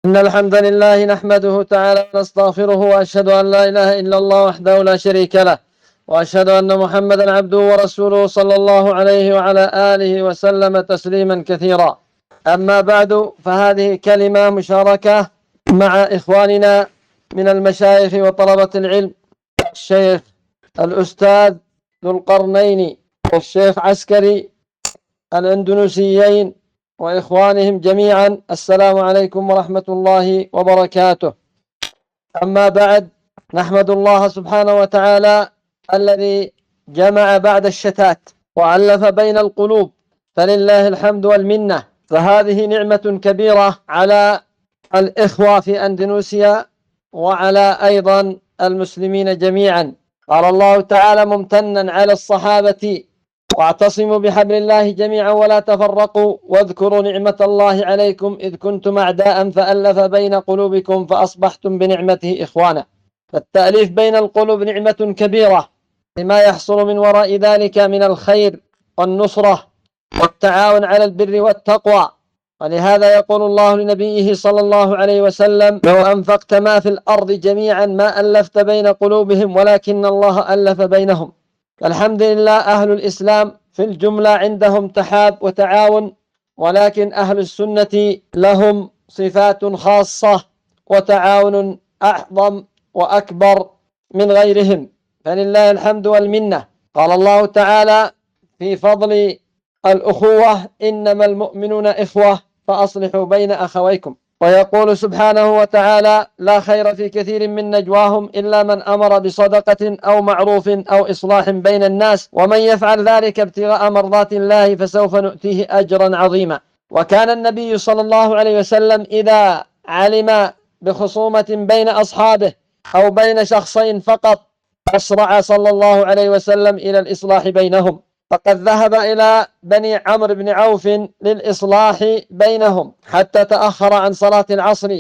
إن الحمد لله نحمده تعالى ونستغفره، وأشهد أن لا إله إلا الله وحده لا شريك له، وأشهد أن محمدا عبده ورسوله صلى الله عليه وعلى آله وسلم تسليما كثيرا. أما بعد، فهذه كلمة مشاركة مع إخواننا من المشايخ وطلبة العلم، الشيخ الأستاذ ذو القرنين والشيخ عسكري الأندونيسيين وإخوانهم جميعا. السلام عليكم ورحمة الله وبركاته. أما بعد، نحمد الله سبحانه وتعالى الذي جمع بعد الشتات وألف بين القلوب، فلله الحمد والمنة. فهذه نعمة كبيرة على الإخوة في أندونيسيا وعلى أيضا المسلمين جميعا. قال الله تعالى ممتنا على الصحابة: واعتصموا بحبل الله جميعا ولا تفرقوا واذكروا نعمة الله عليكم إذ كنتم أعداء فألف بين قلوبكم فأصبحتم بنعمته إخوانا. فالتأليف بين القلوب نعمة كبيرة لما يحصل من وراء ذلك من الخير والنصرة والتعاون على البر والتقوى. ولهذا يقول الله لنبيه صلى الله عليه وسلم: لو أنفقت ما في الأرض جميعا ما ألفت بين قلوبهم ولكن الله ألف بينهم. الحمد لله، أهل الإسلام في الجملة عندهم تحاب وتعاون، ولكن أهل السنة لهم صفات خاصة وتعاون أعظم وأكبر من غيرهم، فلله الحمد والمنة. قال الله تعالى في فضل الأخوة: إنما المؤمنون إخوة فأصلحوا بين أخويكم. ويقول سبحانه وتعالى: لا خير في كثير من نجواهم إلا من أمر بصدقة أو معروف أو إصلاح بين الناس ومن يفعل ذلك ابتغاء مرضات الله فسوف نؤتيه أجرا عظيما. وكان النبي صلى الله عليه وسلم إذا علم بخصومة بين أصحابه أو بين شخصين فقط أسرع صلى الله عليه وسلم إلى الإصلاح بينهم، فقد ذهب إلى بني عمرو بن عوف للإصلاح بينهم حتى تأخر عن صلاة العصر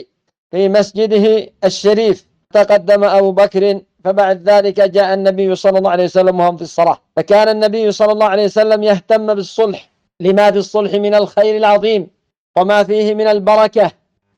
في مسجده الشريف. تقدم أبو بكر، فبعد ذلك جاء النبي صلى الله عليه وسلم وهم في الصلاة. فكان النبي صلى الله عليه وسلم يهتم بالصلح، لما في الصلح من الخير العظيم وما فيه من البركة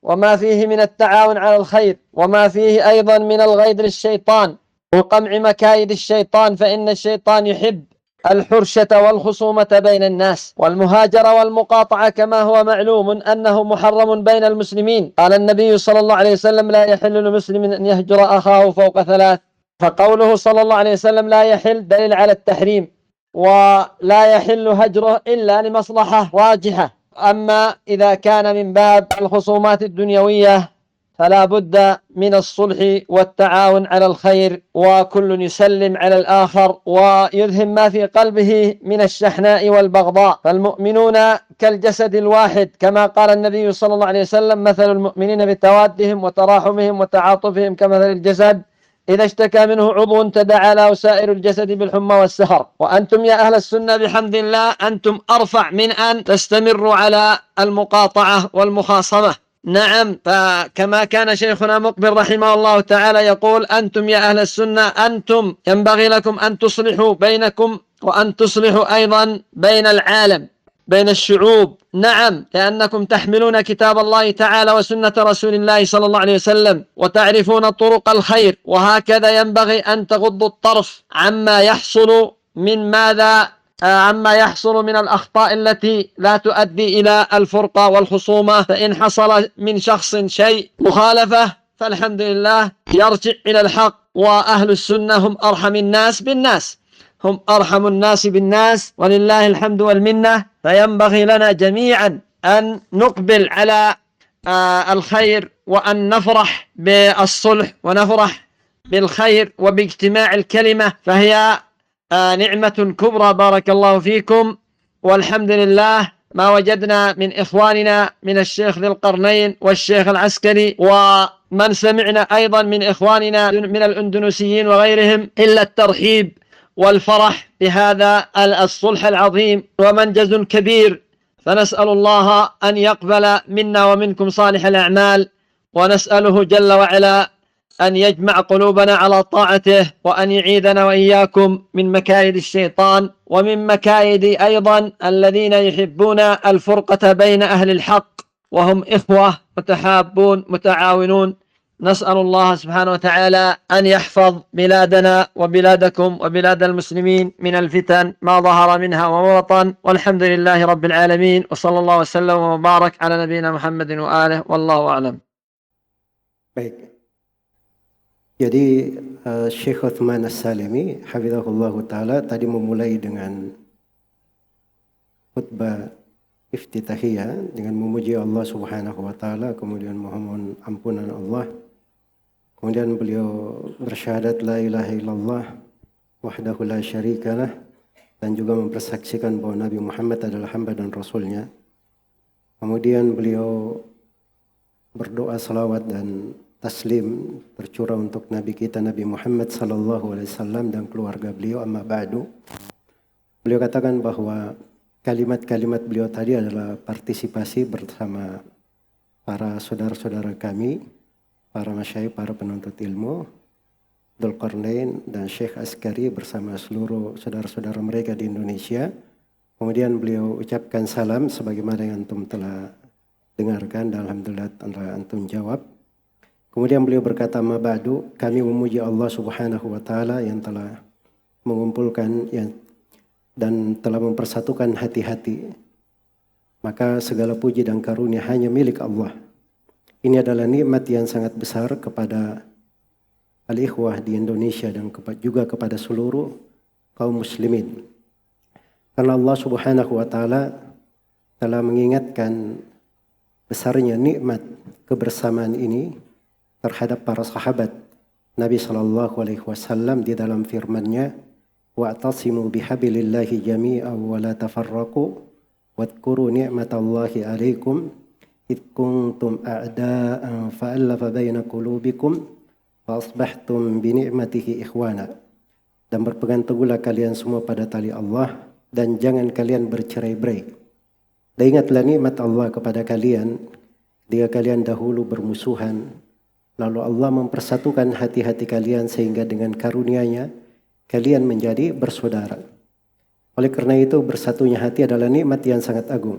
وما فيه من التعاون على الخير وما فيه أيضا من الغيظ للشيطان وقمع مكايد الشيطان، فإن الشيطان يحب الحرشة والخصومة بين الناس والمهاجرة والمقاطعة، كما هو معلوم أنه محرم بين المسلمين. قال النبي صلى الله عليه وسلم: لا يحل لمسلم أن يهجر أخاه فوق ثلاث. فقوله صلى الله عليه وسلم لا يحل دليل على التحريم، ولا يحل هجره إلا لمصلحة راجحة. أما إذا كان من باب الخصومات الدنيوية فلا بد من الصلح والتعاون على الخير، وكل يسلم على الآخر ويذهب ما في قلبه من الشحناء والبغضاء. فالمؤمنون كالجسد الواحد، كما قال النبي صلى الله عليه وسلم: مثل المؤمنين بتوادهم وتراحمهم وتعاطفهم كمثل الجسد إذا اشتكى منه عضو تداعى له سائر الجسد بالحمى والسهر. وأنتم يا أهل السنة بحمد الله أنتم أرفع من أن تستمروا على المقاطعة والمخاصمة. نعم، فكما كان شيخنا مقبل رحمه الله تعالى يقول: أنتم يا أهل السنة أنتم ينبغي لكم أن تصلحوا بينكم وأن تصلحوا أيضا بين العالم، بين الشعوب. نعم، لأنكم تحملون كتاب الله تعالى وسنة رسول الله صلى الله عليه وسلم وتعرفون طرق الخير، وهكذا ينبغي أن تغضوا الطرف عما يحصل من الأخطاء التي لا تؤدي إلى الفرقة والخصومة. فإن حصل من شخص شيء مخالفة فالحمد لله يرجع إلى الحق، وأهل السنة هم أرحم الناس بالناس، هم أرحم الناس بالناس، ولله الحمد والمنة. فينبغي لنا جميعا أن نقبل على الخير وأن نفرح بالصلح ونفرح بالخير وباجتماع الكلمة، فهي نعمة كبرى. بارك الله فيكم. والحمد لله ما وجدنا من إخواننا من الشيخ ذي القرنين والشيخ العسكري ومن سمعنا أيضا من إخواننا من الأندونيسيين وغيرهم إلا الترحيب والفرح بهذا الصلح العظيم ومنجز كبير. فنسأل الله أن يقبل منا ومنكم صالح الأعمال، ونسأله جل وعلا أن يجمع قلوبنا على طاعته، وأن يعيذنا وإياكم من مكايد الشيطان ومن مكايد أيضا الذين يحبون الفرقة بين أهل الحق وهم إخوة متحابون متعاونون. نسأل الله سبحانه وتعالى أن يحفظ بلادنا وبلادكم وبلاد المسلمين من الفتن ما ظهر منها وما بطن، والحمد لله رب العالمين، وصلى الله وسلم وبارك على نبينا محمد وآله، والله أعلم. Baik. Jadi Syekh Uthman As-Salimi hafizahullah taala tadi memulai dengan khutbah iftitahiyah dengan memuji Allah Subhanahu wa taala, kemudian memohon ampunan Allah. Kemudian beliau bersyahadat la ilaha illallah wahdahu la syarikalah, dan juga mempersaksikan bahwa Nabi Muhammad adalah hamba dan rasulnya. Kemudian beliau berdoa salawat dan taslim tercurah untuk Nabi kita Nabi Muhammad sallallahu alaihi wasallam dan keluarga beliau. Amma ba'du. Beliau katakan bahwa kalimat-kalimat beliau tadi adalah partisipasi bersama para saudara-saudara kami, para masyayikh, para penuntut ilmu, Dzulqarnain dan Syekh Askari bersama seluruh saudara-saudara mereka di Indonesia. Kemudian beliau ucapkan salam sebagaimana yang antum telah dengarkan dan alhamdulillah antum jawab. Kemudian beliau berkata, "Ma ba'du, kami memuji Allah Subhanahu wa taala yang telah mengumpulkan dan telah mempersatukan hati-hati. Maka segala puji dan karunia hanya milik Allah. Ini adalah nikmat yang sangat besar kepada al-ikhwah di Indonesia dan juga kepada seluruh kaum muslimin. Karena Allah Subhanahu wa taala telah mengingatkan besarnya nikmat kebersamaan ini terhadap para sahabat Nabi sallallahu alaihi wasallam di dalam firman-Nya, wa'tasimu bihablillahi jami'an wa la tafarraqu wadhkuru ni'matallahi 'alaikum id kuntum a'da'an fa'alafa baina qulubikum fa asbahtum bi ni'matihi ikhwana. Dan berpegang teguhlah kalian semua pada tali Allah dan jangan kalian bercerai-berai. Dan ingatlah nikmat Allah kepada kalian ketika kalian dahulu bermusuhan, lalu Allah mempersatukan hati-hati kalian sehingga dengan karunia-Nya kalian menjadi bersaudara. Oleh karena itu bersatunya hati adalah nikmat yang sangat agung,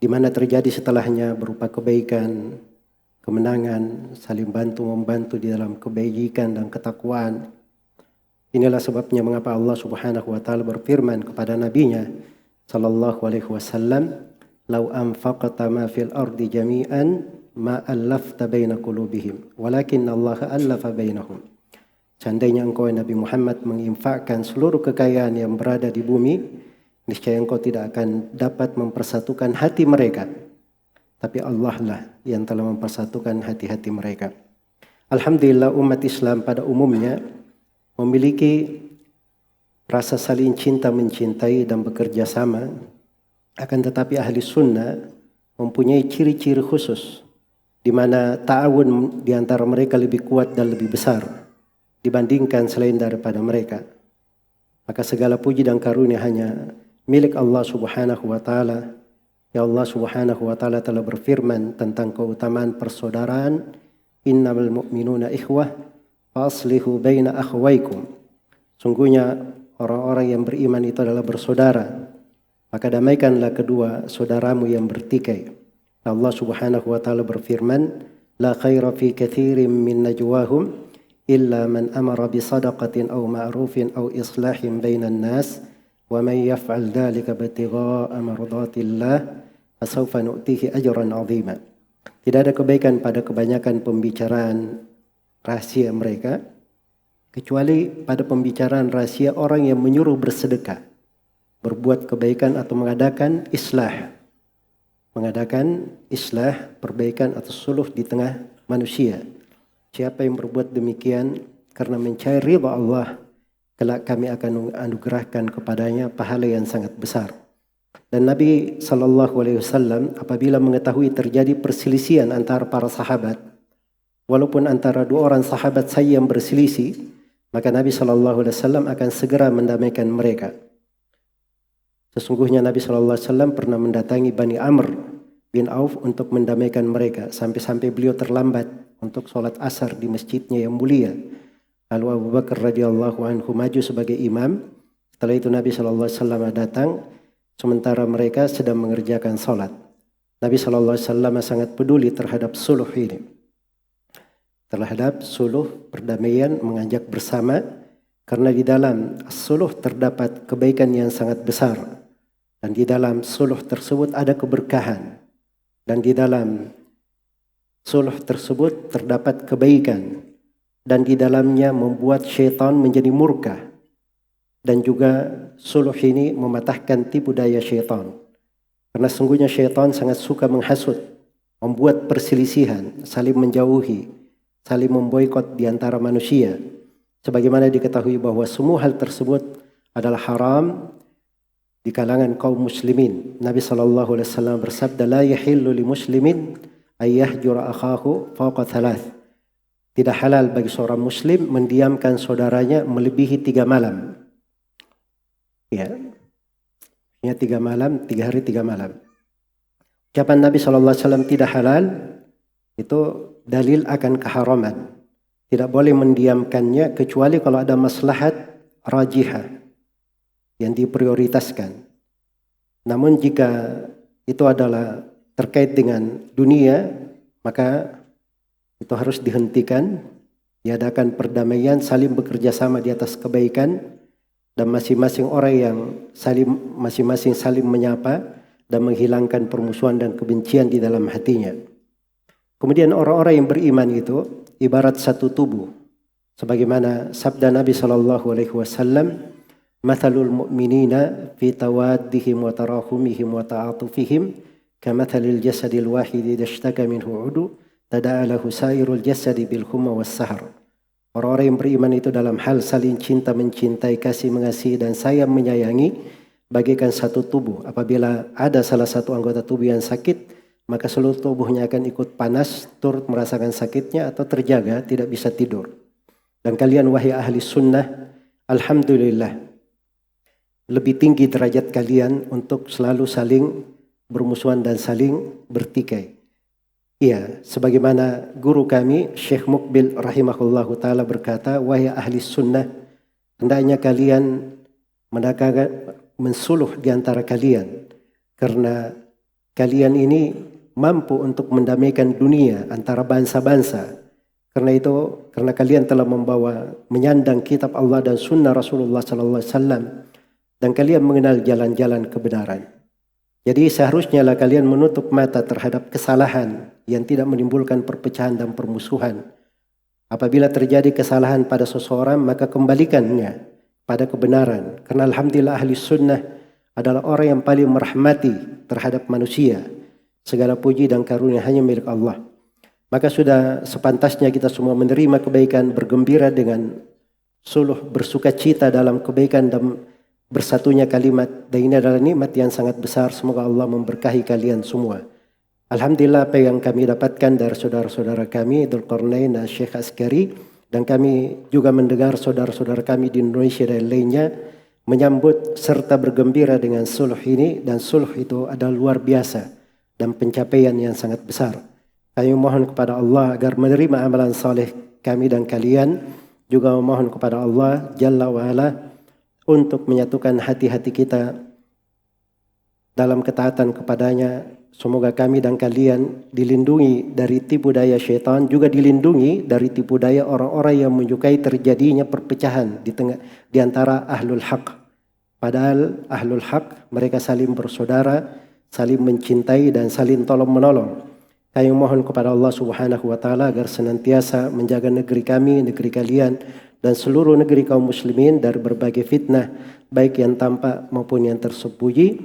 di mana terjadi setelahnya berupa kebaikan, kemenangan, saling bantu-membantu di dalam kebaikan dan ketakwaan. Inilah sebabnya mengapa Allah Subhanahu wa taala berfirman kepada nabinya sallallahu alaihi wasallam, "Lau anfaqta ma fil ardi jami'an ma allafta baina qulubihim, walakin Allah allafa bainahum." Seandainya engkau Nabi Muhammad menginfakkan seluruh kekayaan yang berada di bumi, niscaya engkau tidak akan dapat mempersatukan hati mereka. Tapi Allah lah yang telah mempersatukan hati-hati mereka. Alhamdulillah umat Islam pada umumnya memiliki rasa saling cinta mencintai dan bekerja sama. Akan tetapi ahli sunnah mempunyai ciri-ciri khusus di mana ta'awun di antara mereka lebih kuat dan lebih besar dibandingkan selain daripada mereka. Maka segala puji dan karunia hanya milik Allah Subhanahu wa taala. Ya Allah Subhanahu wa taala telah berfirman tentang keutamaan persaudaraan, "Innamal mu'minuna ikhwah faslihu baina akhwaykum." Sungguhnya orang-orang yang beriman itu adalah bersaudara, maka damaikanlah kedua saudaramu yang bertikai. Allah Subhanahu wa taala berfirman, "La khaira fi katsirin min najwahum illa man amara bi sadaqatin aw ma'rufin aw islahin bainan nas wa man yaf'al dhalika ibtigha'a mardatillah fasawfa nu'tihi ajran 'azima." Tidak ada kebaikan pada kebanyakan pembicaraan rahasia mereka kecuali pada pembicaraan rahasia orang yang menyuruh bersedekah, berbuat kebaikan atau mengadakan islah, perbaikan atau suluh di tengah manusia. Siapa yang berbuat demikian karena mencari ridha Allah, kelak kami akan anugerahkan kepadanya pahala yang sangat besar. Dan Nabi sallallahu alaihi wasallam apabila mengetahui terjadi perselisihan antara para sahabat, walaupun antara dua orang sahabat saja yang berselisih, maka Nabi sallallahu alaihi wasallam akan segera mendamaikan mereka. Sesungguhnya Nabi sallallahu alaihi wasallam pernah mendatangi Bani Amr bin Auf untuk mendamaikan mereka, sampai-sampai beliau terlambat untuk sholat asar di masjidnya yang mulia. Lalu Abu Bakar radhiyallahu anhu maju sebagai imam. Setelah itu Nabi sallallahu alaihi wasallam datang sementara mereka sedang mengerjakan sholat. Nabi SAW sangat peduli terhadap suluh ini. Terhadap suluh, perdamaian, mengajak bersama. Karena di dalam suluh terdapat kebaikan yang sangat besar. Dan di dalam suluh tersebut ada keberkahan. Dan di dalam suluh tersebut terdapat kebaikan. Dan di dalamnya membuat syaitan menjadi murka. Dan juga suluh ini mematahkan tipu daya syaitan. Karena sungguhnya syaitan sangat suka menghasut, membuat perselisihan, saling menjauhi, saling memboikot di antara manusia. Sebagaimana diketahui bahwa semua hal tersebut adalah haram di kalangan kaum muslimin. Nabi SAW bersabda, la yahillu li muslimin ayyahjura akhahu fawqa thalath. Tidak halal bagi seorang muslim mendiamkan saudaranya melebihi 3 malam. Ya, 3 malam, 3 hari 3 malam. Ucapan Nabi SAW tidak halal, itu dalil akan keharaman. Tidak boleh mendiamkannya kecuali kalau ada maslahat rajihah yang diprioritaskan. Namun jika itu adalah terkait dengan dunia, maka itu harus dihentikan, diadakan perdamaian, saling bekerja sama di atas kebaikan, dan masing-masing orang yang masing-masing saling menyapa dan menghilangkan permusuhan dan kebencian di dalam hatinya. Kemudian orang-orang yang beriman itu ibarat satu tubuh. Sebagaimana sabda Nabi SAW, "Mathalul mu'minina fi tawaddihim wa tarahumihim wa ta'atufihim kamathalil jasadil wahidi idza ishtaka minhu 'udhu tada'a lahu sairul jasadi bil humma was sahar." Orang-orang yang beriman itu dalam hal saling cinta mencintai, kasih mengasihi dan sayang menyayangi bagaikan satu tubuh. Apabila ada salah satu anggota tubuh yang sakit, maka seluruh tubuhnya akan ikut panas, turut merasakan sakitnya atau terjaga, tidak bisa tidur. Dan kalian wahai ahli sunnah, alhamdulillah, lebih tinggi derajat kalian untuk selalu saling bermusuhan dan saling bertikai. Iya, sebagaimana guru kami, Syekh Mukbil rahimahullahu ta'ala berkata, wahai ahli sunnah, hendaknya kalian mensuluh di antara kalian. Karena kalian ini mampu untuk mendamaikan dunia antara bangsa-bangsa. Karena kalian telah menyandang kitab Allah dan sunnah Rasulullah SAW. Dan kalian mengenal jalan-jalan kebenaran. Jadi seharusnya lah kalian menutup mata terhadap kesalahan yang tidak menimbulkan perpecahan dan permusuhan. Apabila terjadi kesalahan pada seseorang, maka kembalikannya pada kebenaran. Karena alhamdulillah ahli sunnah adalah orang yang paling merahmati terhadap manusia. Segala puji dan karunia hanya milik Allah. Maka sudah sepantasnya kita semua menerima kebaikan, bergembira dengan suluh, bersuka cita dalam kebaikan dan bersatunya kalimat. Dan ini adalah nikmat yang sangat besar. Semoga Allah memberkahi kalian semua. Alhamdulillah apa yang kami dapatkan dari saudara-saudara kami, Dzulqarnain dan Syekh Askari, dan kami juga mendengar saudara-saudara kami di Indonesia dan lainnya menyambut serta bergembira dengan suluh ini, dan suluh itu adalah luar biasa dan pencapaian yang sangat besar. Kami mohon kepada Allah agar menerima amalan saleh kami dan kalian, juga memohon kepada Allah Jalla wa'ala untuk menyatukan hati-hati kita dalam ketaatan kepadanya. Semoga kami dan kalian dilindungi dari tipu daya syaitan, juga dilindungi dari tipu daya orang-orang yang menyukai terjadinya perpecahan di antara ahlul haq. Padahal ahlul haq mereka saling bersaudara, saling mencintai dan saling tolong menolong. Kami mohon kepada Allah Subhanahu wa taala agar senantiasa menjaga negeri kami, negeri kalian dan seluruh negeri kaum muslimin dari berbagai fitnah, baik yang tampak maupun yang tersembunyi.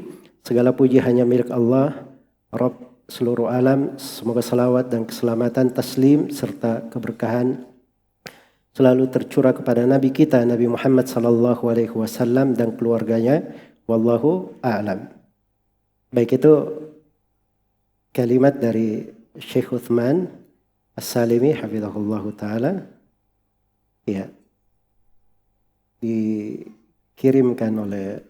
Segala puji hanya milik Allah, Rabb seluruh alam. Semoga salawat dan keselamatan, taslim serta keberkahan selalu tercurah kepada Nabi kita, Nabi Muhammad SAW dan keluarganya. Wallahu a'lam. Baik, itu kalimat dari Syekh Uthman As-Salimi hafizahullahu ta'ala. Ya, dikirimkan oleh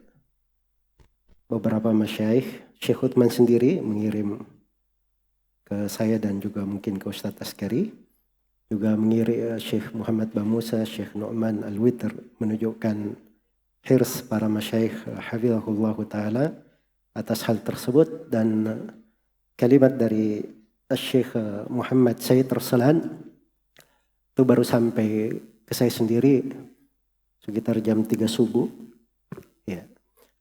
beberapa masyaikh. Syekh Uthman sendiri mengirim ke saya dan juga mungkin ke Ustadz Askari. Juga mengirim Syekh Muhammad Bamusa, Syekh Nu'man Al-Witr, menunjukkan hirs para masyaikh hafizahullahu ta'ala atas hal tersebut. Dan kalimat dari Syekh Muhammad Said Raslan itu baru sampai ke saya sendiri sekitar jam 3 subuh. Ya.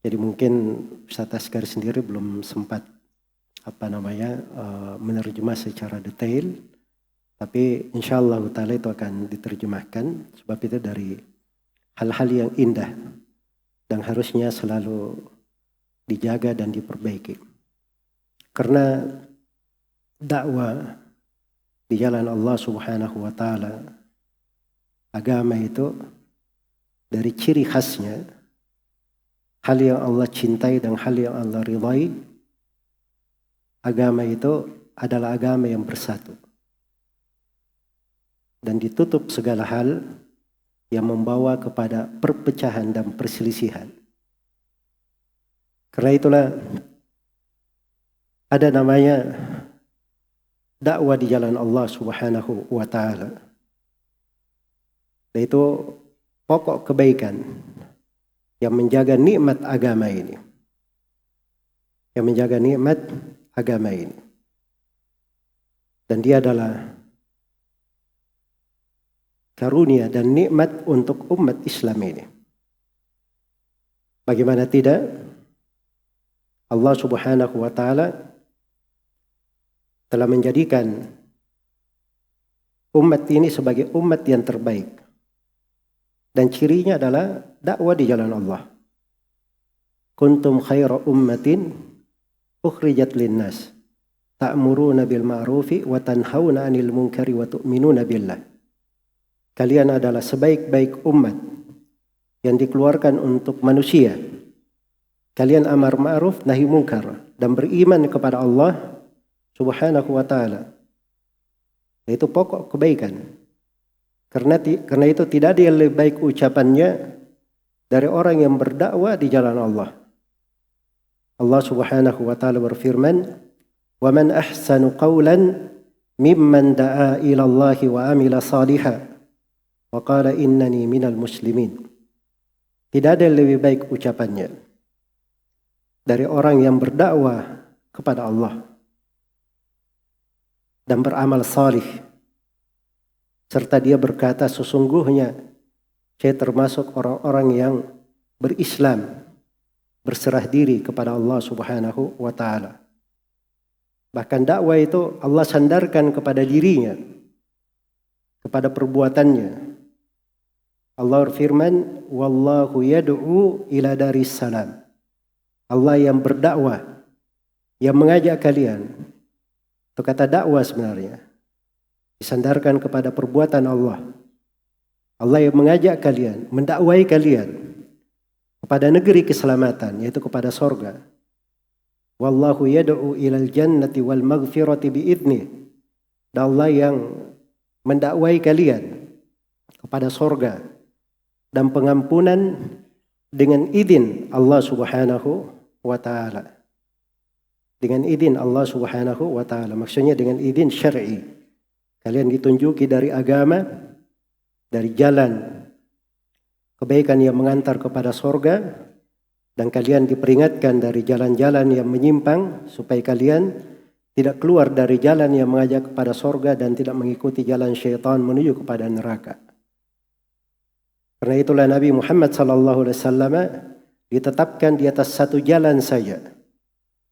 Jadi mungkin Ustaz Askari sendiri belum sempat menerjemah secara detail, tapi insyaallah ta'ala itu akan diterjemahkan, sebab itu dari hal-hal yang indah dan harusnya selalu dijaga dan diperbaiki. Karena dakwah di jalan Allah Subhanahu wa taala, agama itu dari ciri khasnya hal yang Allah cintai dan hal yang Allah ridhai. Agama itu adalah agama yang bersatu dan ditutup segala hal yang membawa kepada perpecahan dan perselisihan. Karena itulah ada namanya dakwah di jalan Allah Subhanahu wa taala. Yaitu pokok kebaikan yang menjaga nikmat agama ini. Yang menjaga nikmat agama ini. Dan dia adalah karunia dan nikmat untuk umat Islam ini. Bagaimana tidak? Allah Subhanahu wa taala telah menjadikan umat ini sebagai umat yang terbaik. Dan cirinya adalah dakwah di jalan Allah. Kuntum khaira ummatin ukhrijat linnas ta'muruna bil ma'rufi wa tanhauna 'anil munkari wa tu'minuna billah. Kalian adalah sebaik-baik umat yang dikeluarkan untuk manusia. Kalian amar ma'ruf nahi munkar dan beriman kepada Allah Subhanahu wa taala. Itu pokok kebaikan. Karena itu tidak ada yang lebih baik ucapannya dari orang yang berdakwah di jalan Allah. Allah Subhanahu wa taala berfirman, "Wa man ahsanu qawlan mimman da'a ila Allah wa amila salihan wa qala innani minal muslimin." Tidak ada yang lebih baik ucapannya dari orang yang berdakwah kepada Allah dan beramal salih, serta dia berkata, sesungguhnya saya termasuk orang-orang yang berislam, berserah diri kepada Allah Subhanahu wa taala. Bahkan dakwah itu Allah sandarkan kepada dirinya, kepada perbuatannya. Allah berfirman, wallahu yad'u ila daris salam. Allah yang berdakwah, yang mengajak kalian. Itu kata dakwah sebenarnya. Disandarkan kepada perbuatan Allah. Allah yang mengajak kalian, mendakwai kalian kepada negeri keselamatan, yaitu kepada sorga. Wallahu yad'u ilal jannati wal maghfirati bi'idni. Dan Allah yang mendakwai kalian kepada sorga dan pengampunan dengan izin Allah Subhanahu wa ta'ala. Dengan izin Allah Subhanahu wa ta'ala. Maksudnya dengan izin syar'i. Kalian ditunjuki dari agama, dari jalan kebaikan yang mengantar kepada sorga, dan kalian diperingatkan dari jalan-jalan yang menyimpang supaya kalian tidak keluar dari jalan yang mengajak kepada sorga dan tidak mengikuti jalan syaitan menuju kepada neraka. Karena itulah Nabi Muhammad SAW ditetapkan di atas satu jalan saja.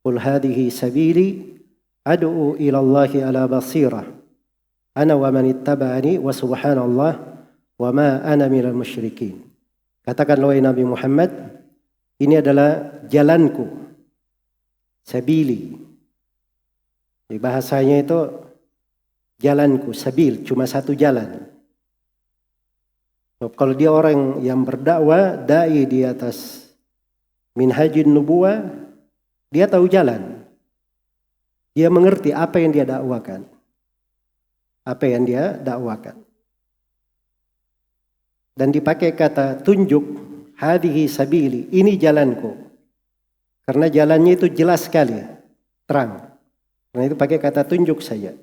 Qul hadhihi sabili ad'u ila Allahi ala basirah ana wa man ittaba'ani wa subhanallah wa ma ana minal musyrikin. Katakanlah wahai Nabi Muhammad, ini adalah jalanku, sabili. Di bahasanya itu jalanku, sabil, cuma satu jalan. Kalau dia orang yang berdakwah, dai di atas minhajin nubuwah, dia tahu jalan. Dia mengerti apa yang dia dakwakan. Apa yang dia dakwakan. Dan dipakai kata tunjuk, hadihi sabili, ini jalanku. Karena jalannya itu jelas sekali, terang. Karena itu pakai kata tunjuk saja.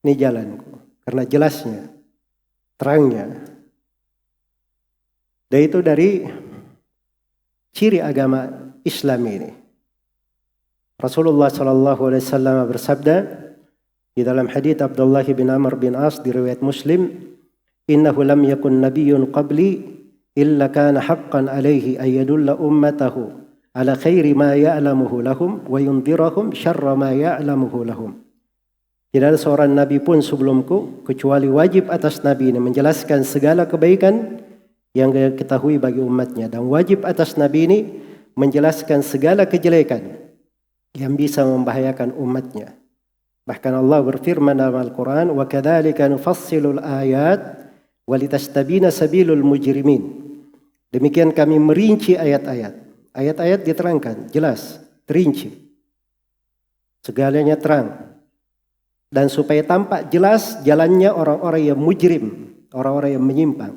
Ini jalanku. Karena jelasnya, terangnya. Dan itu dari ciri agama Islam ini. Rasulullah sallallahu alaihi wasallam bersabda di dalam hadits Abdullah bin Amr bin As di riwayat Muslim, "Innahu lam yakun nabiyyun qabli illa kana haqqan alaihi ay yadulla ummatahu ala khairi ma ya'lamuhu lahum wa yundhirahum syarra ma ya'lamuhu lahum." Tidak ada seorang nabi pun sebelumku kecuali wajib atas nabi ini menjelaskan segala kebaikan yang dia ketahui bagi umatnya, dan wajib atas nabi ini menjelaskan segala kejelekan yang bisa membahayakan umatnya. Bahkan Allah berfirman dalam Al-Quran, "Wa kadzalika nufassilul ayat wa litastabina sabilul mujrimin." Demikian kami merinci ayat-ayat. Ayat-ayat diterangkan, jelas, terinci. Segalanya terang. Dan supaya tampak jelas jalannya orang-orang yang mujrim, orang-orang yang menyimpang.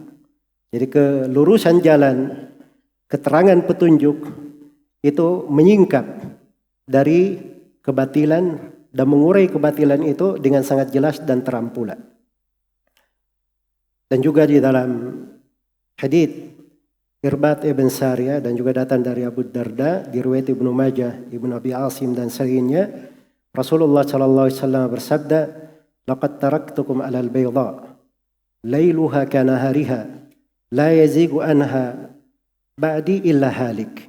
Jadi kelurusan jalan, keterangan petunjuk itu menyingkap dari kebatilan dan mengurai kebatilan itu dengan sangat jelas dan terang pula. Dan juga di dalam hadits Irbad ibn Sariyah dan juga datang dari Abu Darda, diriwayat Ibnu Majah, Ibnu Abi Asim dan selainnya, Rasulullah sallallahu alaihi wasallam bersabda, "Laqad taraktukum 'alal bayda, lailuha kanahariha, la yazigu anha ba'di illa halik."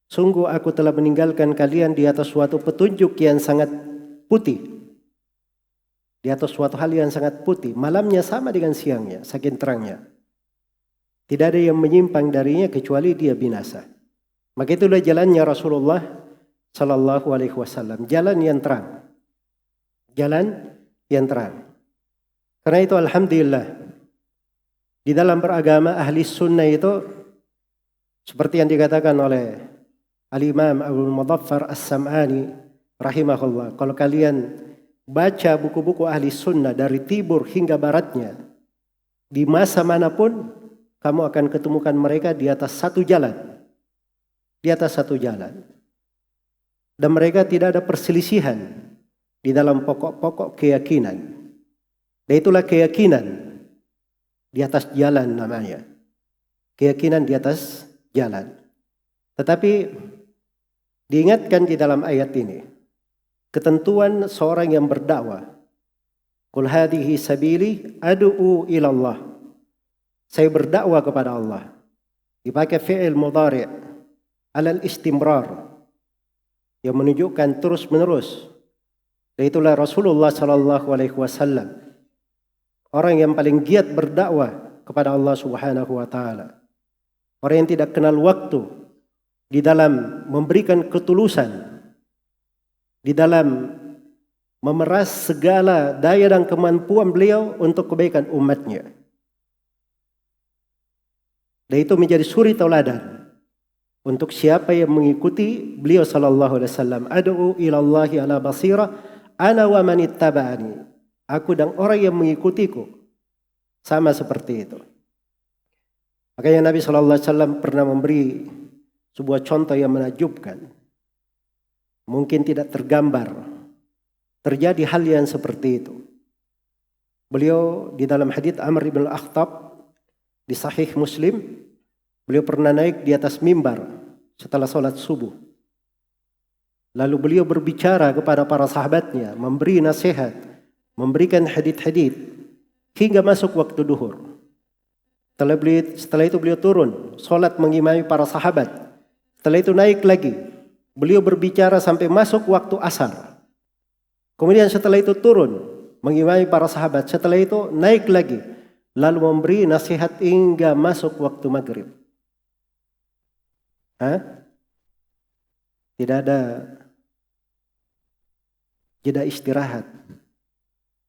Sungguh aku telah meninggalkan kalian di atas suatu petunjuk yang sangat putih. Di atas suatu hal yang sangat putih. Malamnya sama dengan siangnya, saking terangnya. Tidak ada yang menyimpang darinya kecuali dia binasa. Maka itulah jalannya Rasulullah sallallahu alaihi wasallam. Jalan yang terang. Jalan yang terang. Karena itu alhamdulillah, di dalam beragama ahli sunnah itu seperti yang dikatakan oleh Al-Imam Abu Mudhaffar As-Sam'ani rahimahullah, kalau kalian baca buku-buku ahli sunnah dari timur hingga baratnya, di masa manapun kamu akan ketemukan mereka di atas satu jalan. Di atas satu jalan. Dan mereka tidak ada perselisihan di dalam pokok-pokok keyakinan. Dan itulah keyakinan di atas jalan namanya. Keyakinan di atas jalan. Tetapi diingatkan di dalam ayat ini ketentuan seorang yang berdakwah. Qul hadhihi sabili ad'u ila Allah. Saya berdakwah kepada Allah. Dipakai fi'il mudhari' alal istimrar yang menunjukkan terus menerus. Dan itulah Rasulullah sallallahu alaihi wasallam, orang yang paling giat berdakwah kepada Allah Subhanahu wa taala. Orang yang tidak kenal waktu di dalam memberikan ketulusan, di dalam memeras segala daya dan kemampuan beliau untuk kebaikan umatnya. Dan itu menjadi suri tauladan untuk siapa yang mengikuti beliau sallallahu alaihi wasallam. Ad'u ila Allahi ala basira ana wa man ittaba'ani. Aku dan orang yang mengikutiku. Sama seperti itu. Makanya Nabi sallallahu alaihi wasallam pernah memberi sebuah contoh yang menakjubkan. Mungkin tidak tergambar. Terjadi hal yang seperti itu. Beliau di dalam hadits Amr ibn al-Akhtab di Sahih Muslim, beliau pernah naik di atas mimbar setelah sholat subuh. Lalu beliau berbicara kepada para sahabatnya, memberi nasihat, memberikan hadits-hadits hingga masuk waktu duhur. Setelah itu beliau turun, sholat mengimami para sahabat. Setelah itu naik lagi, beliau berbicara sampai masuk waktu asar. Kemudian setelah itu turun, mengimami para sahabat. Setelah itu naik lagi, lalu memberi nasihat hingga masuk waktu maghrib. Tidak ada jeda istirahat.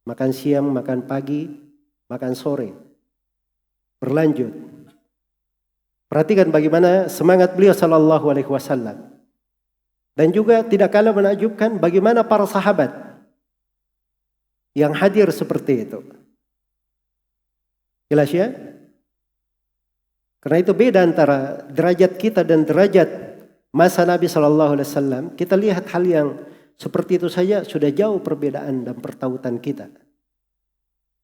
Makan siang, makan pagi, makan sore. Berlanjut. Perhatikan bagaimana semangat beliau sallallahu alaihi wasallam. Dan juga tidak kalah menakjubkan bagaimana para sahabat yang hadir seperti itu. Jelas ya? Karena itu beda antara derajat kita dan derajat masa Nabi sallallahu alaihi wasallam. Kita lihat hal yang seperti itu saja sudah jauh perbedaan dan pertautan kita.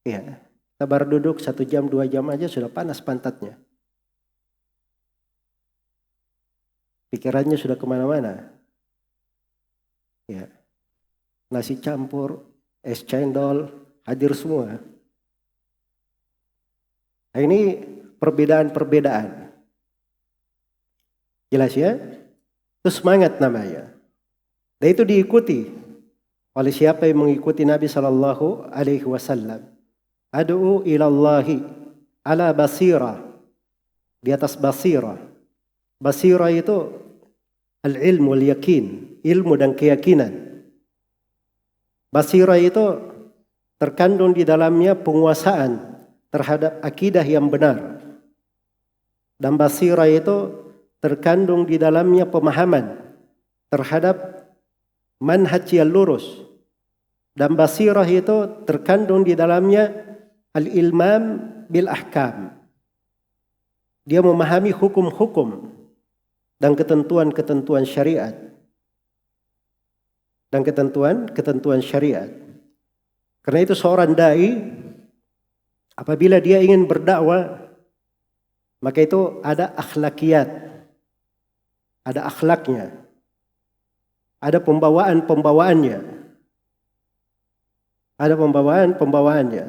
Ya, kita baru duduk 1 jam 2 jam aja sudah panas pantatnya. Pikirannya sudah kemana-mana. Ya. Nasi campur, es cendol, hadir semua. Nah, ini perbedaan-perbedaan. Jelas ya? Itu semangat namanya. Dan itu diikuti oleh siapa yang mengikuti Nabi Sallallahu Alaihi Wasallam. Ad'u ilallahi ala basirah, di atas basirah. Basirah itu al-ilmu wal-yakin, ilmu dan keyakinan. Basirah itu terkandung di dalamnya penguasaan terhadap akidah yang benar. Dan basirah itu terkandung di dalamnya pemahaman terhadap manhaj yang lurus. Dan basirah itu terkandung di dalamnya al-ilmam bil ahkam. Dia memahami hukum-hukum dan ketentuan-ketentuan syariat. Dan ketentuan syariat. Karena itu seorang dai apabila dia ingin berdakwah, maka itu ada akhlakiyat, ada akhlaknya, ada pembawaan-pembawaannya, ada pembawaan-pembawaannya.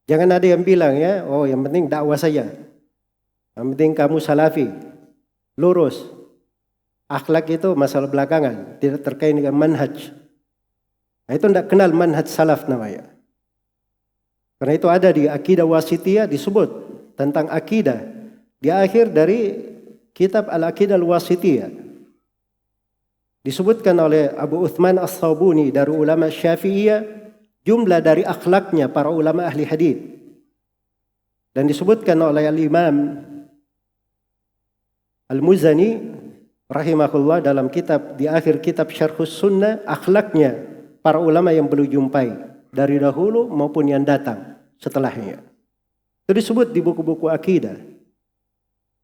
Jangan ada yang bilang ya, oh yang penting dakwah saja, yang penting kamu salafi, lurus. Akhlak itu masalah belakangan, tidak terkait dengan manhaj. Nah, itu tidak kenal manhaj salaf namanya. Karena itu ada di akidah wasitiyah disebut tentang akidah di akhir dari kitab Al-Aqidah Al-Wasitiyah. Disebutkan oleh Abu Uthman As-Sabuni dari ulama Syafi'iyah jumlah dari akhlaknya para ulama ahli hadis. Dan disebutkan oleh Al-Imam Al-Muzani rahimahullah dalam kitab di akhir kitab Syarhus Sunnah, akhlaknya para ulama yang beliau jumpai dari dahulu maupun yang datang setelahnya. Itu disebut di buku-buku akidah.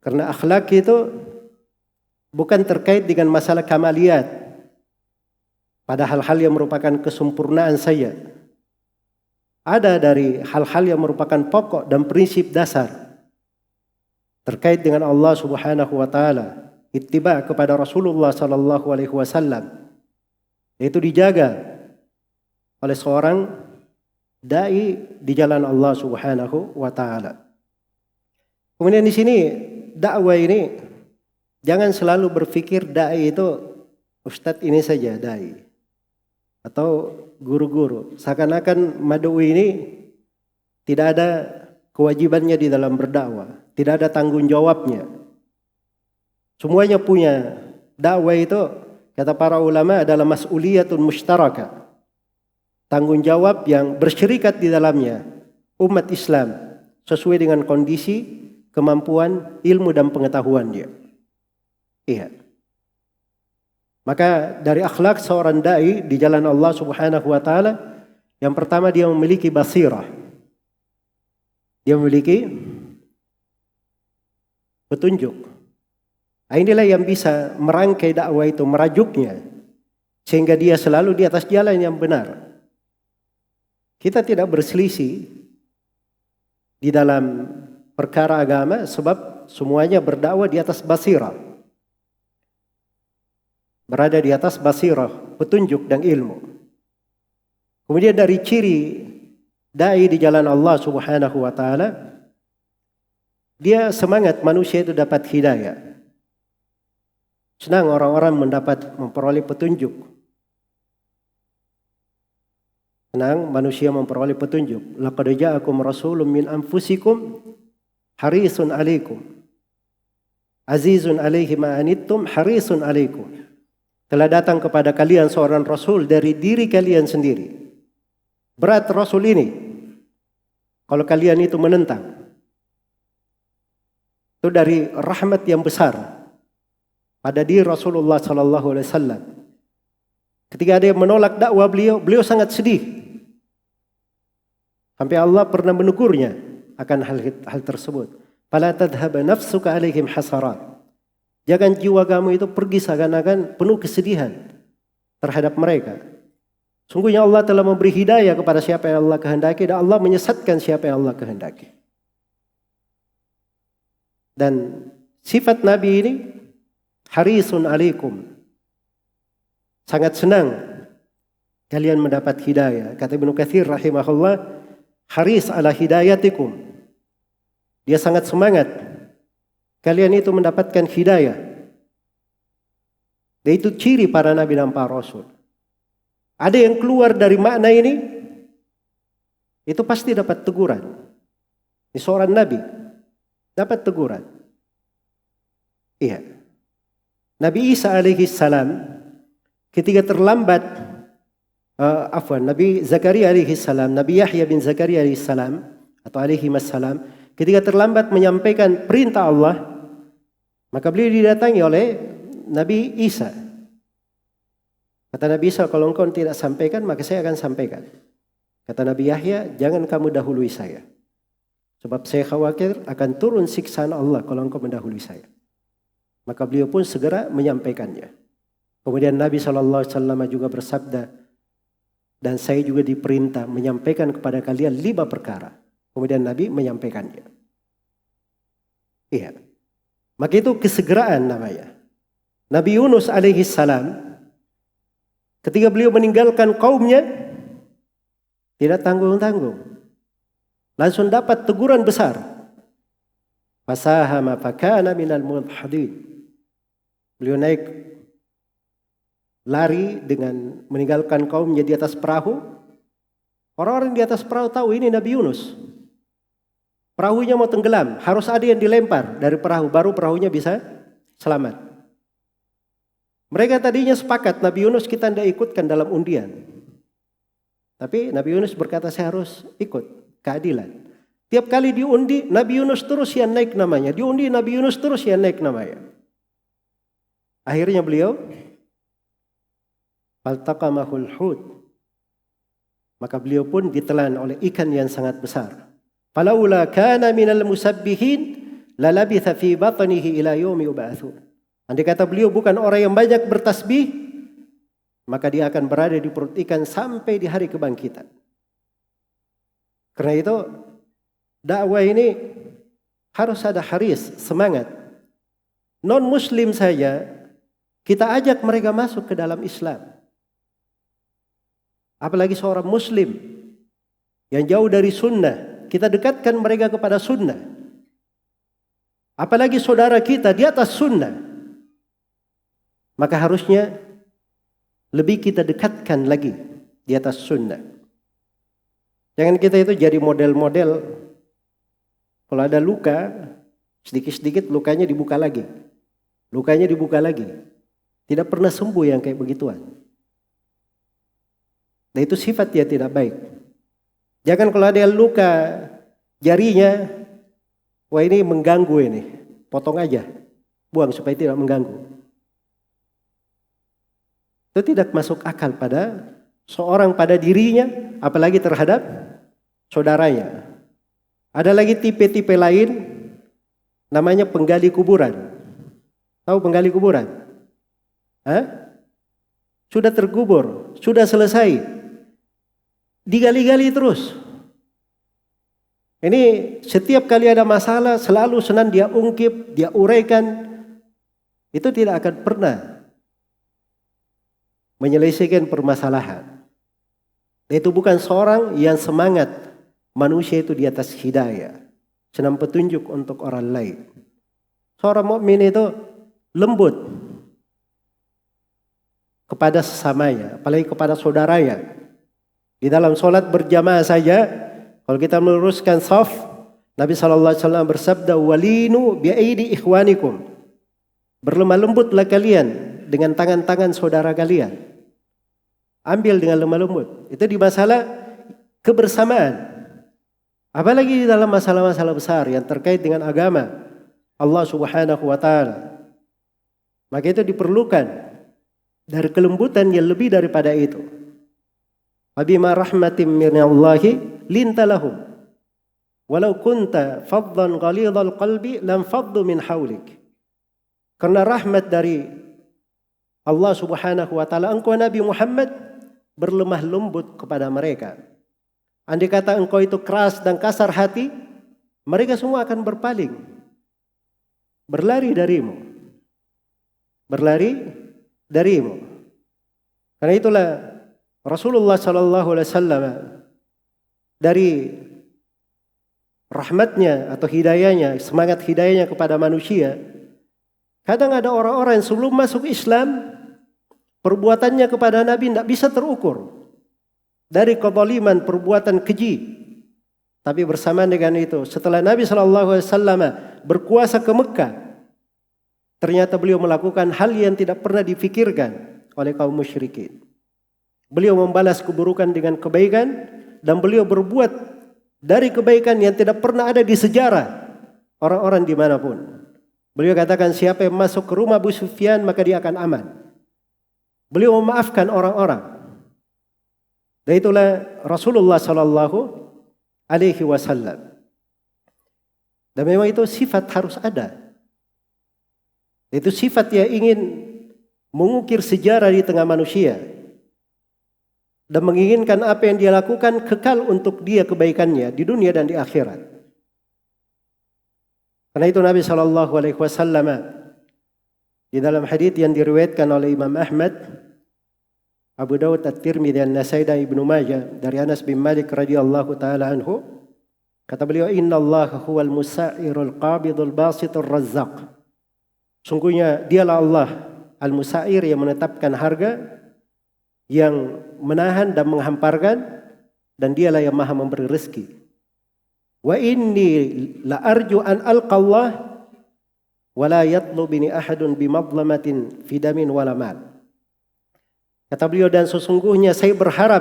Karena akhlak itu bukan terkait dengan masalah kamaliyat, pada hal-hal yang merupakan kesempurnaan saja. Ada dari hal-hal yang merupakan pokok dan prinsip dasar terkait dengan Allah Subhanahu wa taala. Ittiba kepada Rasulullah sallallahu alaihi wasallam, itu dijaga oleh seorang dai di jalan Allah Subhanahu wa taala. Kemudian di sini dakwah ini jangan selalu berpikir dai itu ustadz ini saja dai atau guru-guru. Seakan-akan mad'u ini tidak ada kewajibannya di dalam berdakwah, tidak ada tanggung jawabnya. Semuanya punya. Dakwah itu kata para ulama adalah mas'uliyatun mushtaraka, tanggung jawab yang bersyirikat di dalamnya umat Islam sesuai dengan kondisi, kemampuan, ilmu dan pengetahuan dia. Iya. Maka dari akhlak seorang dai di jalan Allah Subhanahu wa taala, yang pertama dia memiliki basirah. Dia memiliki petunjuk. Nah, inilah yang bisa merangkai dakwah itu, merajuknya, sehingga dia selalu di atas jalan yang benar. Kita tidak berselisih di dalam perkara agama sebab semuanya berdakwah di atas basirah. Berada di atas basirah, petunjuk dan ilmu. Kemudian dari ciri dai di jalan Allah Subhanahu wa taala, dia semangat manusia itu dapat hidayah. Senang orang-orang memperoleh petunjuk. Senang manusia memperoleh petunjuk. Laqad ja'akum rasulun min anfusikum harisun 'alaikum. Azizun 'alaihi ma anittum harisun 'alaikum. Telah datang kepada kalian seorang rasul dari diri kalian sendiri. Berat rasul ini kalau kalian itu menentang. Itu dari rahmat yang besar pada diri Rasulullah sallallahu alaihi wasallam. Ketika ada yang menolak dakwah beliau sangat sedih. Sampai Allah pernah menegurnya akan hal tersebut. Fala tadhhab nafsuka alaihim hasarat. Jangan jiwa kamu itu pergi seakan-akan penuh kesedihan terhadap mereka. Sungguhnya Allah telah memberi hidayah kepada siapa yang Allah kehendaki dan Allah menyesatkan siapa yang Allah kehendaki. Dan sifat Nabi ini harisun alaikum, sangat senang kalian mendapat hidayah. Kata Ibnu Katsir rahimahullah, haris ala hidayatikum. Dia sangat semangat kalian itu mendapatkan hidayah. Dan itu ciri para nabi dan para rasul. Ada yang keluar dari makna ini, itu pasti dapat teguran. Ini seorang nabi dapat teguran. Iya. Nabi Isa alaihi salam ketika terlambat, Nabi Zakaria alaihi salam, Nabi Yahya bin Zakaria alaihi salam atau alaihi salam, ketika terlambat menyampaikan perintah Allah, maka beliau didatangi oleh Nabi Isa. Kata Nabi Isa, kalau engkau tidak sampaikan, maka saya akan sampaikan. Kata Nabi Yahya, jangan kamu dahului saya. Sebab saya khawatir akan turun siksaan Allah kalau engkau mendahului saya. Maka beliau pun segera menyampaikannya. Kemudian Nabi SAW juga bersabda, dan saya juga diperintah menyampaikan kepada kalian 5 perkara. Kemudian Nabi menyampaikannya. Iya. Maka itu kesegeraan namanya. Nabi Yunus alaihi salam, ketika beliau meninggalkan kaumnya, tidak tanggung-tanggung. Langsung dapat teguran besar. Fasahama fakana minal mudhadin. Beliau naik, lari dengan meninggalkan kaumnya di atas perahu. Orang-orang di atas perahu tahu ini Nabi Yunus. Perahunya mau tenggelam, harus ada yang dilempar dari perahu, baru perahunya bisa selamat. Mereka tadinya sepakat Nabi Yunus kita tidak ikutkan dalam undian. Tapi Nabi Yunus berkata saya harus ikut, keadilan. Tiap kali diundi Nabi Yunus terus yang naik namanya, diundi Nabi Yunus terus yang naik namanya. Akhirnya beliau faltaqamahul hut. Maka beliau pun ditelan oleh ikan yang sangat besar. Falaula kana minal musabbihin lalabitha fi batnihi ila yaumi yub'atsun. Andai kata beliau bukan orang yang banyak bertasbih, maka dia akan berada di perut ikan sampai di hari kebangkitan. Karena itu dakwah ini harus ada haris, semangat. Non muslim saja kita ajak mereka masuk ke dalam Islam. Apalagi seorang muslim yang jauh dari sunnah, kita dekatkan mereka kepada sunnah. Apalagi saudara kita di atas sunnah, maka harusnya lebih kita dekatkan lagi di atas sunnah. Jangan kita itu jadi model-model, kalau ada luka, sedikit-sedikit lukanya dibuka lagi. Lukanya dibuka lagi. Tidak pernah sembuh yang kayak begituan. Dan itu sifat dia tidak baik. Jangan kalau ada luka jarinya, wah ini mengganggu ini, potong aja, buang supaya tidak mengganggu. Itu tidak masuk akal pada seorang, pada dirinya, apalagi terhadap saudaranya. Ada lagi tipe-tipe lain, namanya penggali kuburan. Tahu penggali kuburan? Sudah terkubur, sudah selesai, digali-gali terus. Ini setiap kali ada masalah selalu senang dia ungkip, dia uraikan. Itu tidak akan pernah menyelesaikan permasalahan. Itu bukan seorang yang semangat manusia itu di atas hidayah, senang petunjuk untuk orang lain. Seorang mukmin itu lembut kepada sesamanya, apalagi kepada saudaranya. Di dalam sholat berjamaah saja, kalau kita meluruskan shaf, Nabi SAW bersabda, walinu bi'aidi ikhwanikum. Berlemah lembutlah kalian dengan tangan-tangan saudara kalian. Ambil dengan lemah lembut. Itu di masalah kebersamaan. Apalagi di dalam masalah-masalah besar yang terkait dengan agama Allah Subhanahu wa Ta'ala. Maka itu diperlukan dari kelembutan yang lebih daripada itu. Fabima rahmatin minallahi linta lahum. Walau kunta faddan ghalidhal qalbi lam faddu min hawlik. Karena rahmat dari Allah Subhanahu wa Ta'ala, engkau Nabi Muhammad berlemah lembut kepada mereka. Andai kata engkau itu keras dan kasar hati, mereka semua akan berpaling, berlari darimu. Berlari darimu. Karena itulah Rasulullah sallallahu alaihi wasallam dari rahmatnya atau hidayahnya, semangat hidayahnya kepada manusia, kadang ada orang-orang yang sebelum masuk Islam perbuatannya kepada Nabi tidak bisa terukur. Dari kezaliman, perbuatan keji. Tapi bersamaan dengan itu, setelah Nabi SAW berkuasa ke Mekah, ternyata beliau melakukan hal yang tidak pernah difikirkan oleh kaum musyrikin. Beliau membalas keburukan dengan kebaikan, dan beliau berbuat dari kebaikan yang tidak pernah ada di sejarah orang-orang dimanapun. Beliau katakan, siapa yang masuk ke rumah Abu Sufyan maka dia akan aman. Beliau memaafkan orang-orang. Dan itulah Rasulullah sallallahu alaihi wasallam. Dan memang itu sifat harus ada. Itu sifat yang ingin mengukir sejarah di tengah manusia. Dan menginginkan apa yang dia lakukan kekal untuk dia kebaikannya di dunia dan di akhirat. Karena itu Nabi sallallahu alaihi wasallam di dalam hadits yang diriwayatkan oleh Imam Ahmad, Abu Dawud, At-Tirmidzi, An-Nasai dan Ibnu Majah dari Anas bin Malik radhiyallahu taala anhu, kata beliau, innallaha huwal musa'irul qabidul basitur razzaq. Sungguhnya dialah Allah al-musa'ir yang menetapkan harga, yang menahan dan menghamparkan, dan dialah yang maha memberi rezeki. Wa inni la arju an alqallah wa la yatlubini ahadun bimadlamatin fi damin wala mal. Kata beliau, dan sesungguhnya saya berharap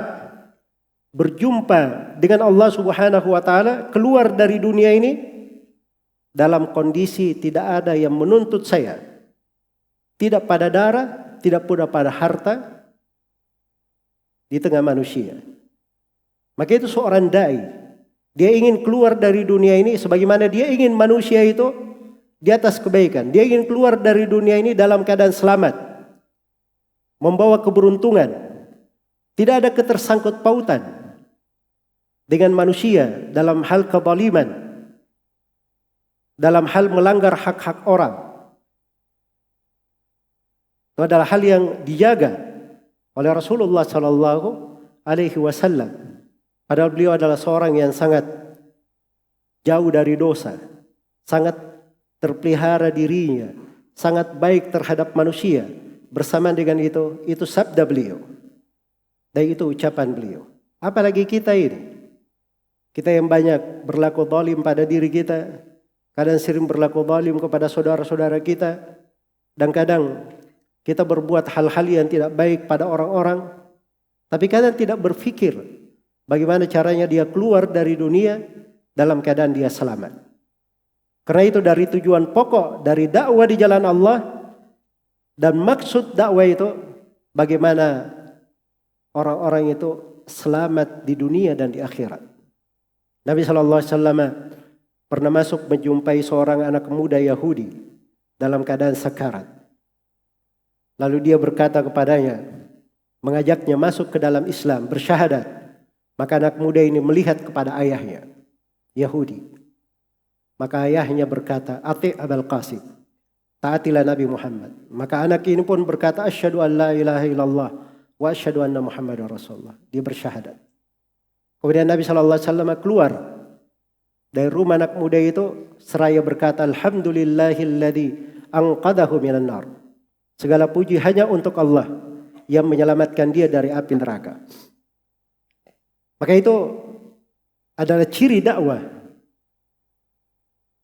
berjumpa dengan Allah Subhanahu wa taala, keluar dari dunia ini dalam kondisi tidak ada yang menuntut saya, tidak pada darah, tidak pula pada harta di tengah manusia. Maka itu seorang dai, dia ingin keluar dari dunia ini sebagaimana dia ingin manusia itu di atas kebaikan. Dia ingin keluar dari dunia ini dalam keadaan selamat, membawa keberuntungan, tidak ada ketersangkut pautan dengan manusia dalam hal kezaliman, dalam hal melanggar hak-hak orang. Itu adalah hal yang dijaga oleh Rasulullah sallallahu alaihi wasallam. Padahal beliau adalah seorang yang sangat jauh dari dosa, sangat terpelihara dirinya, sangat baik terhadap manusia. Bersamaan dengan itu sabda beliau. Dan itu ucapan beliau. Apalagi kita ini. Kita yang banyak berlaku zalim pada diri kita. Kadang sering berlaku zalim kepada saudara-saudara kita. Dan kadang kita berbuat hal-hal yang tidak baik pada orang-orang. Tapi kadang tidak berpikir bagaimana caranya dia keluar dari dunia dalam keadaan dia selamat. Karena itu dari tujuan pokok dari dakwah di jalan Allah, dan maksud dakwah itu bagaimana orang-orang itu selamat di dunia dan di akhirat. Nabi SAW pernah masuk menjumpai seorang anak muda Yahudi dalam keadaan sekarat. Lalu dia berkata kepadanya, mengajaknya masuk ke dalam Islam, bersyahadat. Maka anak muda ini melihat kepada ayahnya, Yahudi. Maka ayahnya berkata, ati' Abul Qasim, taatilah Nabi Muhammad. Maka anak ini pun berkata, asyhadu an la ilaha illallah wa asyhadu anna Muhammadar Rasulullah. Dia bersyahadat. Kemudian Nabi SAW keluar dari rumah anak muda itu seraya berkata, alhamdulillahilladzi anqadahu minan nar. Segala puji hanya untuk Allah yang menyelamatkan dia dari api neraka. Maka itu adalah ciri dakwah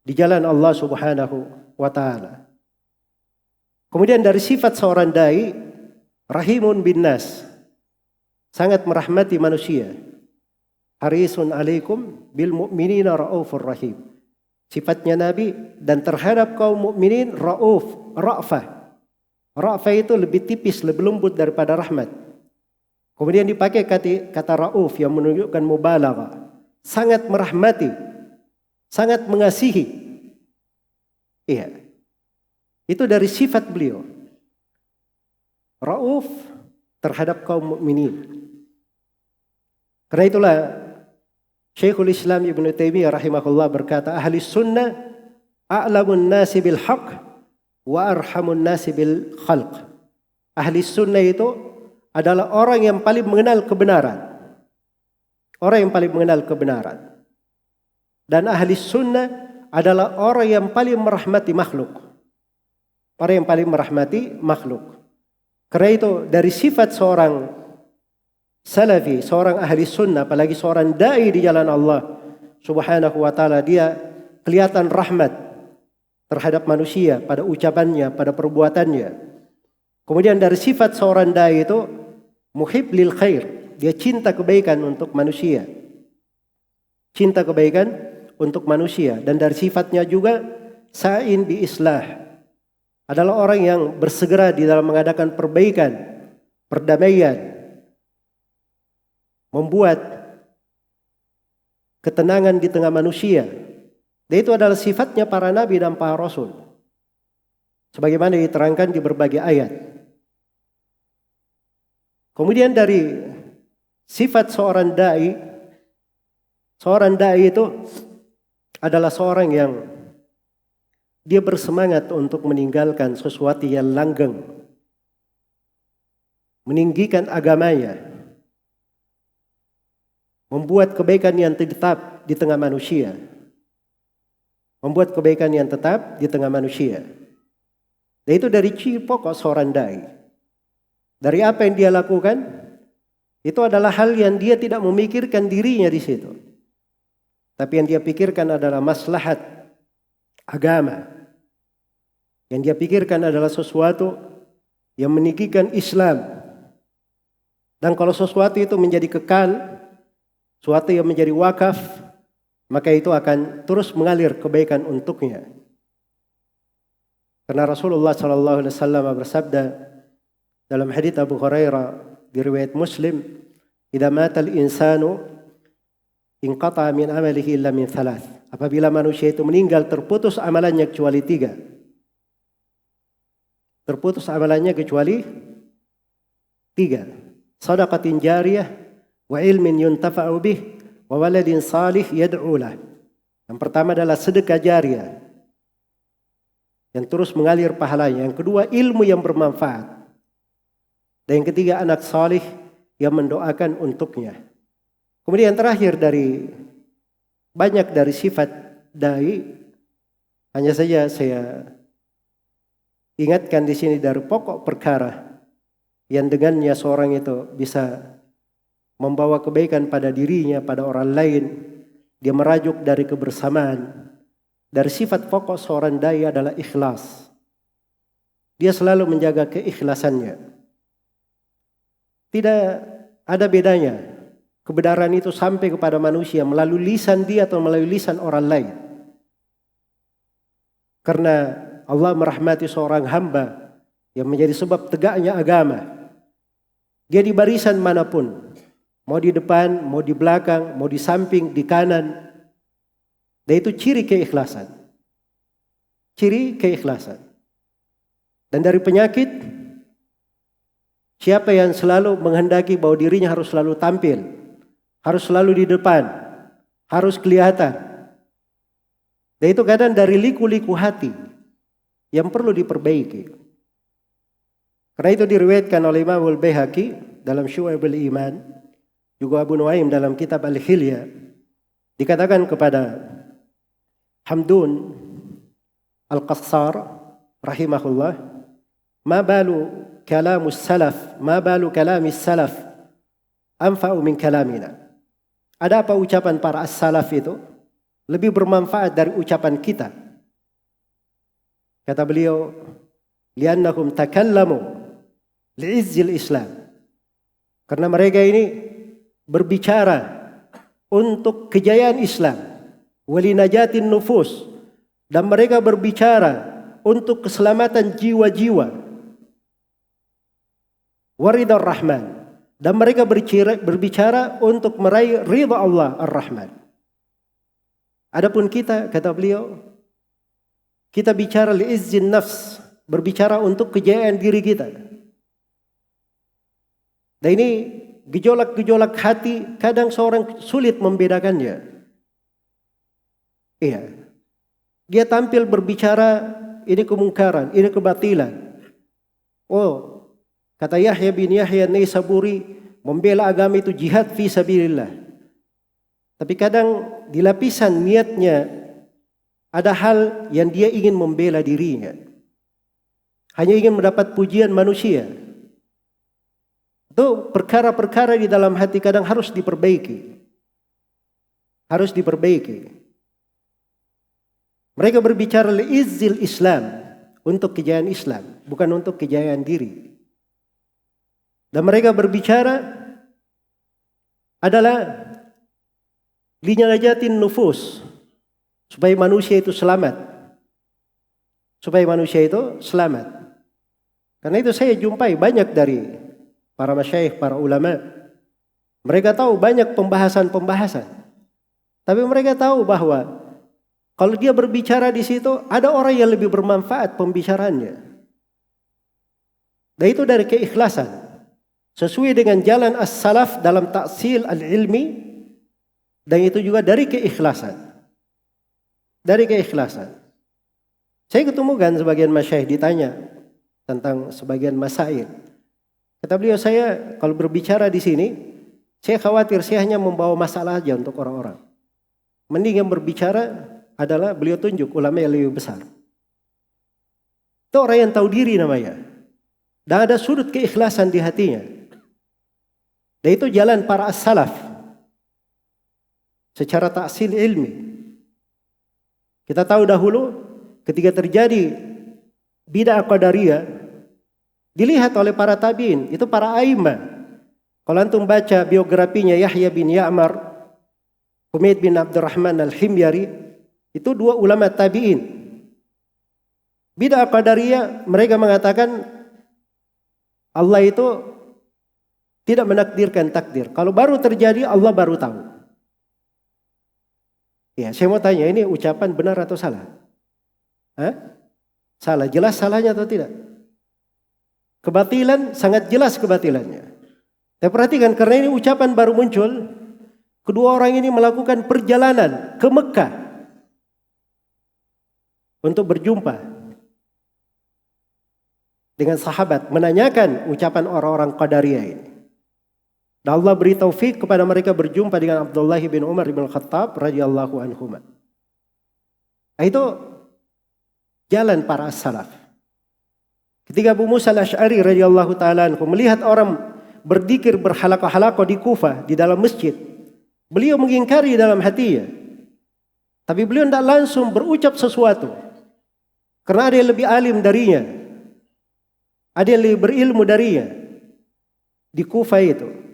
di jalan Allah Subhanahu wa taala. Kemudian dari sifat seorang dai, rahimun bin nas, sangat merahmati manusia. Harisun alaikum bil mu'minina raufur rahim. Sifatnya Nabi dan terhadap kaum mukminin rauf, ra'fah. Ra'fah itu lebih tipis, lebih lembut daripada rahmat. Kemudian dipakai kata rauf yang menunjukkan mubalaghah. Sangat merahmati, sangat mengasihi. Iya. Itu dari sifat beliau. Rauf terhadap kaum mukminin. Karena itulah Syekhul Islam Ibnu Taimiyah rahimahullah berkata, ahli sunnah a'lamun nasi bil haqq wa arhamun nasi bil khalq. Ahli sunnah itu adalah orang yang paling mengenal kebenaran. Orang yang paling mengenal kebenaran. Dan ahli sunnah adalah orang yang paling merahmati makhluk. Orang yang paling merahmati makhluk. Karena itu dari sifat seorang salafi, seorang ahli sunnah, apalagi seorang da'i di jalan Allah subhanahu wa ta'ala, dia kelihatan rahmat terhadap manusia pada ucapannya, pada perbuatannya. Kemudian dari sifat seorang da'i itu muhib lil khair, dia cinta kebaikan untuk manusia. Cinta kebaikan untuk manusia. Dan dari sifatnya juga sa'in bi islah, adalah orang yang bersegera di dalam mengadakan perbaikan, perdamaian, membuat ketenangan di tengah manusia. Dan itu adalah sifatnya para nabi dan para rasul, sebagaimana diterangkan di berbagai ayat. Kemudian dari sifat seorang da'i itu adalah seorang yang dia bersemangat untuk meninggalkan sesuatu yang langgeng, meninggikan agamanya, membuat kebaikan yang tetap di tengah manusia. Membuat kebaikan yang tetap di tengah manusia. Dan itu dari ciri pokok seorang da'i. Dari apa yang dia lakukan, itu adalah hal yang dia tidak memikirkan dirinya di situ. Tapi yang dia pikirkan adalah maslahat agama. Yang dia pikirkan adalah sesuatu yang meninggikan Islam. Dan kalau sesuatu itu menjadi kekal, sesuatu yang menjadi wakaf, maka itu akan terus mengalir kebaikan untuknya. Karena Rasulullah SAW bersabda dalam hadits Abu Hurairah di riwayat Muslim, "Idza mata al-insanu inqata'a min amalihi illa min thalath." Apabila manusia itu meninggal, terputus amalannya kecuali 3. Terputus amalannya kecuali 3. Shadaqatin jariyah wa ilmin yuntafa'u bih wa waladin salih yad'u lah. Yang pertama adalah sedekah jariyah yang terus mengalir pahalanya. Yang kedua, ilmu yang bermanfaat. Dan yang ketiga, anak salih yang mendoakan untuknya. Kemudian yang terakhir dari banyak dari sifat da'i, hanya saja saya ingatkan di sini dari pokok perkara yang dengannya seorang itu bisa membawa kebaikan pada dirinya, pada orang lain. Dia merajuk dari kebersamaan. Dari sifat pokok seorang da'i adalah ikhlas. Dia selalu menjaga keikhlasannya. Tidak ada bedanya kebenaran itu sampai kepada manusia melalui lisan dia atau melalui lisan orang lain. Karena Allah merahmati seorang hamba yang menjadi sebab tegaknya agama. Dia di barisan manapun, mau di depan, mau di belakang, mau di samping, di kanan. Dan itu ciri keikhlasan. Ciri keikhlasan. Dan dari penyakit, siapa yang selalu menghendaki bahwa dirinya harus selalu tampil, harus selalu di depan, harus kelihatan. Dan itu kadang dari liku-liku hati yang perlu diperbaiki. Karena itu diriwayatkan oleh Imam Al-Baihaqi dalam Syu'abul Iman, juga Abu Nuaim dalam kitab Al-Hilya, dikatakan kepada Hamdun Al-Qassar rahimahullah, ma balu kalamus salaf, ma balu kalamis salaf anfa'u min kalamina. Ada apa ucapan para as-salaf itu lebih bermanfaat dari ucapan kita? Kata beliau, li'annahum takallamu li'izzil Islam. Karena mereka ini berbicara untuk kejayaan Islam, walinajatin nufus, dan mereka berbicara untuk keselamatan jiwa-jiwa, waridar rahman, dan mereka berbicara untuk meraih ridha Allah ar-Rahman. Adapun kita, kata beliau, kita bicara li'izzin nafs, berbicara untuk kejayaan diri kita. Dan ini gejolak-gejolak hati kadang seorang sulit membedakannya. Iya. Dia tampil berbicara ini kemungkaran, ini kebatilan. Oh, Kata Yahya bin Yahya Naisaburi, membela agama itu jihad fi sabilillah. Tapi kadang di lapisan niatnya ada hal yang dia ingin membela dirinya. Hanya ingin mendapat pujian manusia. Itu perkara-perkara di dalam hati kadang harus diperbaiki. Harus diperbaiki. Mereka berbicara li'izzil Islam, untuk kejayaan Islam, bukan untuk kejayaan diri. Dan mereka berbicara adalah linajatin nufus, supaya manusia itu selamat. Supaya manusia itu selamat. Karena itu saya jumpai banyak dari para masyayikh, para ulama. Mereka tahu banyak pembahasan-pembahasan. Tapi mereka tahu bahwa kalau dia berbicara di situ, ada orang yang lebih bermanfaat pembicaraannya. Dan itu dari keikhlasan. Sesuai dengan jalan as-salaf dalam ta'sil al-ilmi. Dan itu juga dari keikhlasan. Dari keikhlasan. Saya ketemukan sebagian masyayikh ditanya tentang sebagian masail. Kata beliau, saya kalau berbicara di sini, saya khawatir saya hanya membawa masalah aja untuk orang-orang. Mending yang berbicara adalah beliau tunjuk ulama yang lebih besar. Itu orang yang tahu diri namanya. Dan ada sudut keikhlasan di hatinya. Dan itu jalan para as-salaf. Secara ta'sil ilmi. Kita tahu dahulu ketika terjadi bid'ah qadariyah, dilihat oleh para tabi'in, itu para a'immah. Kalau antum baca biografinya Yahya bin Ya'mar, Humaid bin Abdurrahman al-Himyari, itu dua ulama tabi'in. Bid'ah qadariyah, mereka mengatakan Allah itu tidak menakdirkan takdir. Kalau baru terjadi, Allah baru tahu. Ya, saya mau tanya, ini ucapan benar atau salah? Hah? Salah, jelas salahnya atau tidak? Kebatilan, sangat jelas kebatilannya. Tapi perhatikan, karena ini ucapan baru muncul, kedua orang ini melakukan perjalanan ke Mekah untuk berjumpa dengan sahabat, menanyakan ucapan orang-orang Qadariyah ini. Dan Allah beri taufik kepada mereka berjumpa dengan Abdullah bin Umar bin Khattab radhiyallahu anhuma. Itu jalan para as-salaf. Ketika Abu Musa al-Asy'ari radhiyallahu ta'ala anhu melihat orang berzikir berhalaqah-halaqah di Kufah, di dalam masjid, beliau mengingkari dalam hatinya. Tapi beliau tidak langsung berucap sesuatu. Karena ada yang lebih alim darinya. Ada yang lebih berilmu darinya. Di Kufah itu.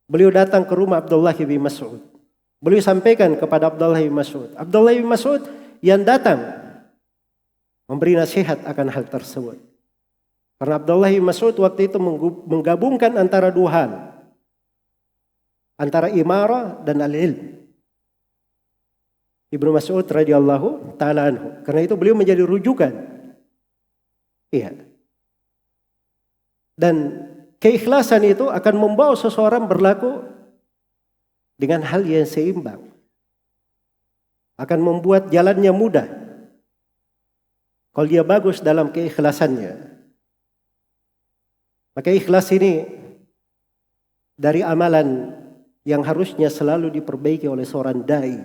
Beliau datang ke rumah Abdullah bin Mas'ud. Beliau sampaikan kepada Abdullah bin Mas'ud. Abdullah bin Mas'ud yang datang memberi nasihat akan hal tersebut. Karena Abdullah bin Mas'ud waktu itu menggabungkan antara dua hal. Antara imarah dan al-ilm. Ibnu Mas'ud radhiyallahu ta'ala anhu. Karena itu beliau menjadi rujukan. Iya. Dan keikhlasan itu akan membawa seseorang berlaku dengan hal yang seimbang. Akan membuat jalannya mudah. Kalau dia bagus dalam keikhlasannya. Maka ikhlas ini dari amalan yang harusnya selalu diperbaiki oleh seorang dai.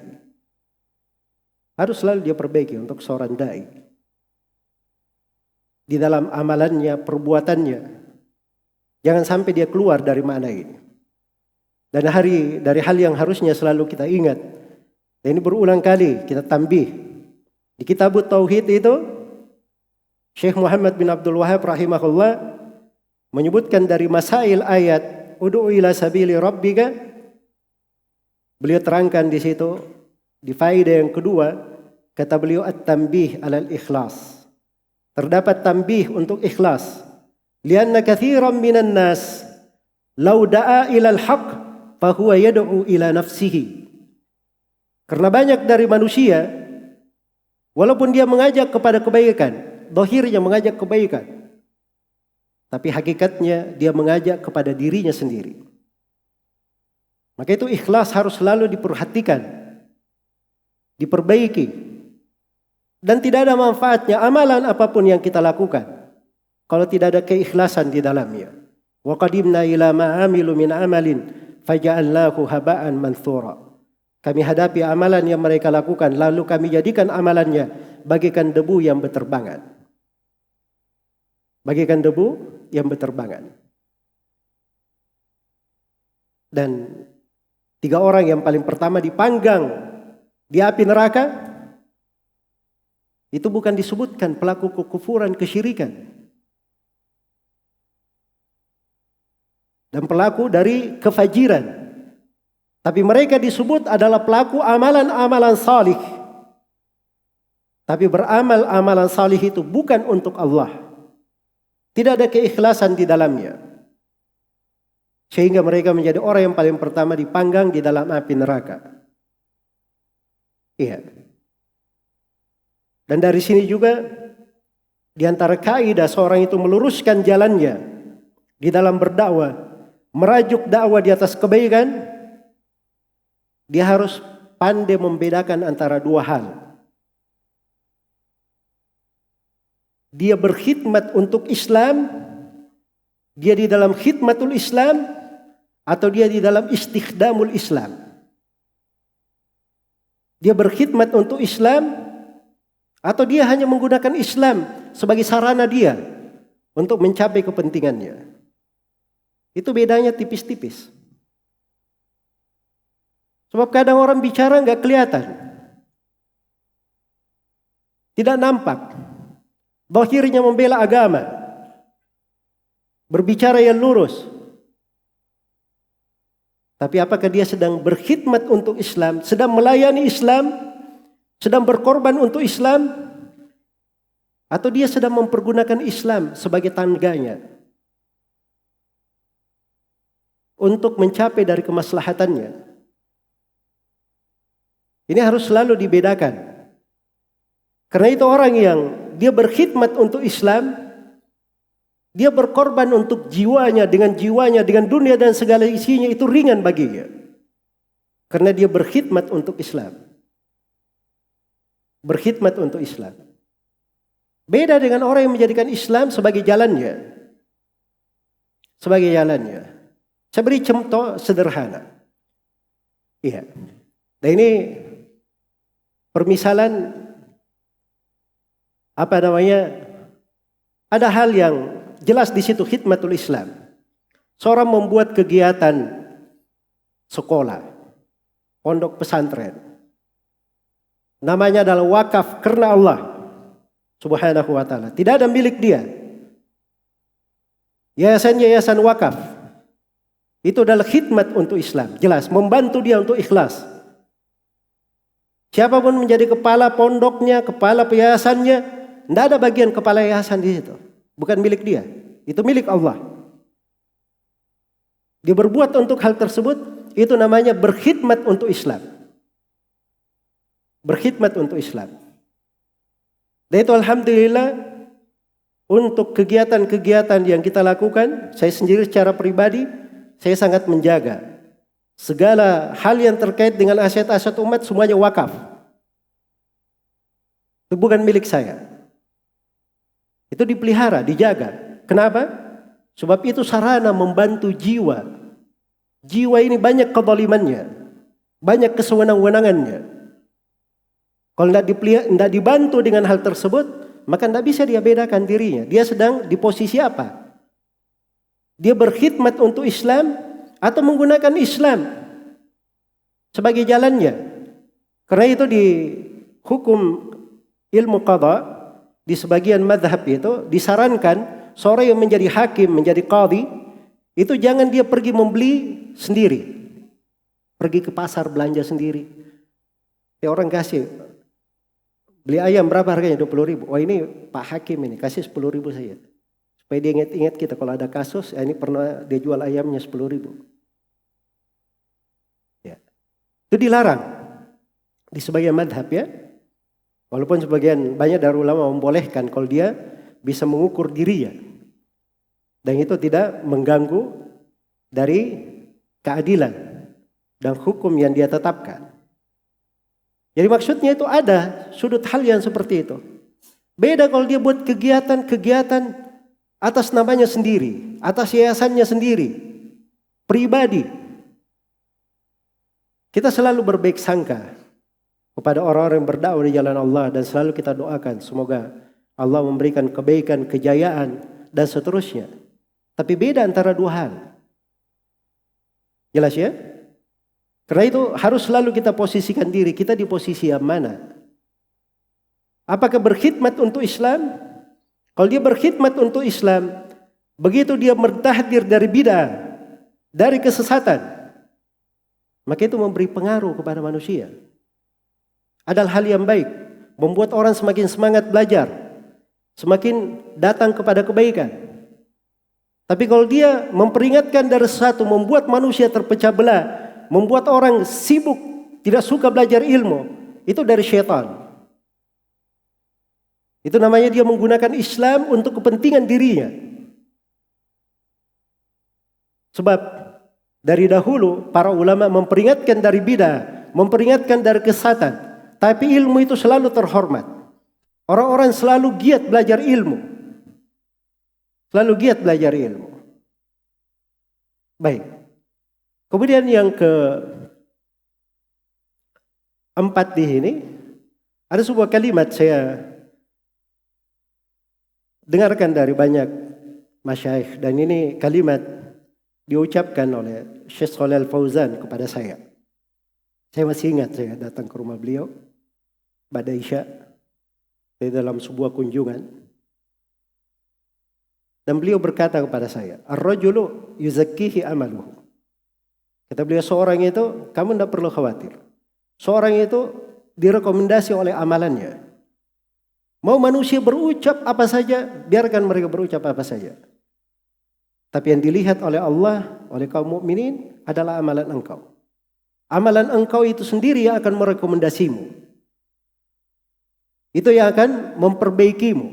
Harus selalu dia perbaiki untuk seorang dai. Di dalam amalannya, perbuatannya. Jangan sampai dia keluar dari makna ini. Dan dari hal yang harusnya selalu kita ingat. Dan ini berulang kali kita tambih. Di kitab Tauhid itu, Syekh Muhammad bin Abdul Wahab rahimahullah menyebutkan dari masail ayat Ud'u ila sabili rabbika. Beliau terangkan di situ di faedah yang kedua, kata beliau at-tanbih alal ikhlas. Terdapat tanbih untuk ikhlas. Lianna katsiran minan nas law da'a ila al-haq fa huwa yad'u ila nafsihi. Karena banyak dari manusia walaupun dia mengajak kepada kebaikan, zahirnya mengajak kebaikan, tapi hakikatnya dia mengajak kepada dirinya sendiri. Maka itu ikhlas harus selalu diperhatikan, diperbaiki. Dan tidak ada manfaatnya amalan apapun yang kita lakukan kalau tidak ada keikhlasan di dalamnya. Wa qadimna ila ma amilu min amalin faja'alnahu haba'an manthura. Kami hadapi amalan yang mereka lakukan, lalu kami jadikan amalannya bagaikan debu yang berterbangan. Bagaikan debu yang berterbangan. Dan 3 orang yang paling pertama dipanggang di api neraka, itu bukan disebutkan pelaku kekufuran, kesyirikan. Dan pelaku dari kefajiran. Tapi mereka disebut adalah pelaku amalan-amalan salih. Tapi beramal amalan salih itu bukan untuk Allah. Tidak ada keikhlasan di dalamnya. Sehingga mereka menjadi orang yang paling pertama dipanggang di dalam api neraka. Iya. Dan dari sini juga di antara kaidah seorang itu meluruskan jalannya di dalam berdakwah, merajuk dakwah di atas kebaikan, dia harus pandai membedakan antara 2 hal. Dia berkhidmat untuk Islam, dia di dalam khidmatul Islam, atau dia di dalam istikhdamul Islam. Dia berkhidmat untuk Islam, atau dia hanya menggunakan Islam sebagai sarana dia untuk mencapai kepentingannya. Itu bedanya tipis-tipis. Sebab kadang orang bicara nggak kelihatan, tidak nampak. Zahirnya membela agama, berbicara yang lurus. Tapi apakah dia sedang berkhidmat untuk Islam, sedang melayani Islam, sedang berkorban untuk Islam, atau dia sedang mempergunakan Islam sebagai tangganya untuk mencapai dari kemaslahatannya? Ini harus selalu dibedakan. Karena itu orang yang dia berkhidmat untuk Islam, dia berkorban untuk jiwanya, dengan dunia dan segala isinya, itu ringan baginya. Karena dia berkhidmat untuk Islam. Berkhidmat untuk Islam. Beda dengan orang yang menjadikan Islam sebagai jalannya. Sebagai jalannya. Saya beri contoh sederhana. Iya. Nah ini permisalan ada hal yang jelas di situ, khidmatul Islam. Seorang membuat kegiatan sekolah, pondok pesantren. Namanya adalah wakaf karena Allah Subhanahu wa ta'ala. Tidak ada milik dia. Yayasan wakaf. Itu adalah khidmat untuk Islam. Jelas, membantu dia untuk ikhlas. Siapapun menjadi kepala pondoknya, kepala yayasannya, tidak ada bagian kepala yayasan di situ. Bukan milik dia. Itu milik Allah. Dia berbuat untuk hal tersebut, itu namanya berkhidmat untuk Islam. Berkhidmat untuk Islam. Dan itu alhamdulillah, untuk kegiatan-kegiatan yang kita lakukan, saya sendiri secara pribadi, saya sangat menjaga. Segala hal yang terkait dengan aset-aset umat semuanya wakaf. Itu bukan milik saya. Itu dipelihara, dijaga. Kenapa? Sebab itu sarana membantu jiwa. Jiwa ini banyak kezalimannya, banyak kesewenang-wenangannya. Kalau tidak dibantu dengan hal tersebut, maka tidak bisa dia bedakan dirinya. Dia sedang di posisi apa? Dia berkhidmat untuk Islam atau menggunakan Islam sebagai jalannya. Karena itu di hukum ilmu qadha, di sebagian madhab itu disarankan seorang yang menjadi hakim, menjadi qadhi, itu jangan dia pergi membeli sendiri. Pergi ke pasar belanja sendiri. Ya orang kasih, beli ayam berapa harganya? 20.000. Oh ini Pak Hakim ini, kasih 10.000 saja. Supaya dia ingat-ingat kita kalau ada kasus, ini pernah dia jual ayamnya 10.000. Ya. Itu dilarang di sebagian madhab ya. Walaupun sebagian banyak dari ulama membolehkan kalau dia bisa mengukur dirinya. Dan itu tidak mengganggu dari keadilan dan hukum yang dia tetapkan. Jadi maksudnya itu ada sudut hal yang seperti itu. Beda kalau dia buat kegiatan-kegiatan atas namanya sendiri, atas yayasannya sendiri, pribadi. Kita selalu berbaik sangka kepada orang-orang yang berdakwah di jalan Allah dan selalu kita doakan semoga Allah memberikan kebaikan, kejayaan dan seterusnya. Tapi beda antara dua hal. Jelas ya? Karena itu harus selalu kita posisikan diri kita di posisi yang mana. Apakah berkhidmat untuk Islam? Kalau dia berkhidmat untuk Islam, begitu dia bertahdir dari bid'ah, dari kesesatan, maka itu memberi pengaruh kepada manusia. Adalah hal yang baik, membuat orang semakin semangat belajar, semakin datang kepada kebaikan. Tapi kalau dia memperingatkan dari sesuatu, membuat manusia terpecah belah, membuat orang sibuk, tidak suka belajar ilmu, itu dari syaitan. Itu namanya dia menggunakan Islam untuk kepentingan dirinya. Sebab dari dahulu para ulama memperingatkan dari bidah, memperingatkan dari kesesatan, tapi ilmu itu selalu terhormat. Orang-orang selalu giat belajar ilmu. Selalu giat belajar ilmu. Baik. Kemudian yang keempat di sini ada sebuah kalimat saya dengarkan dari banyak masyayikh dan ini kalimat diucapkan oleh Syekh Shalih Al-Fauzan kepada saya. Saya masih ingat saya datang ke rumah beliau pada Isya di dalam sebuah kunjungan dan beliau berkata kepada saya, "Ar-rajulu yuzakkihi amaluhu." Kata beliau, seorang itu kamu tidak perlu khawatir. Seorang itu direkomendasi oleh amalannya. Mau manusia berucap apa saja, biarkan mereka berucap apa saja. Tapi yang dilihat oleh Allah, oleh kaum mukminin adalah amalan engkau. Amalan engkau itu sendiri yang akan merekomendasimu. Itu yang akan memperbaikimu.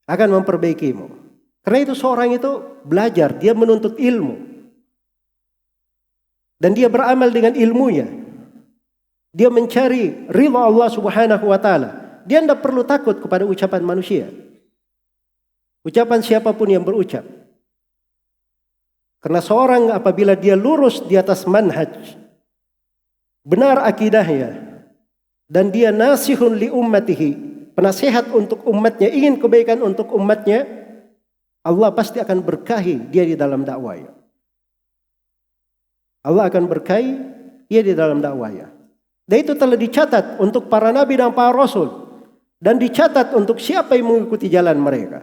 Akan memperbaikimu. Karena itu seorang itu belajar, dia menuntut ilmu. Dan dia beramal dengan ilmunya. Dia mencari ridha Allah Subhanahu wa taala. Dia tidak perlu takut kepada ucapan manusia. Ucapan siapapun yang berucap. Karena seorang apabila dia lurus di atas manhaj, benar akidahnya, dan dia nasihun li ummatihi, penasihat untuk umatnya, ingin kebaikan untuk umatnya, Allah pasti akan berkahi dia di dalam dakwahnya. Allah akan berkahi dia di dalam dakwahnya. Dan itu telah dicatat untuk para nabi dan para rasul. Dan dicatat untuk siapa yang mengikuti jalan mereka.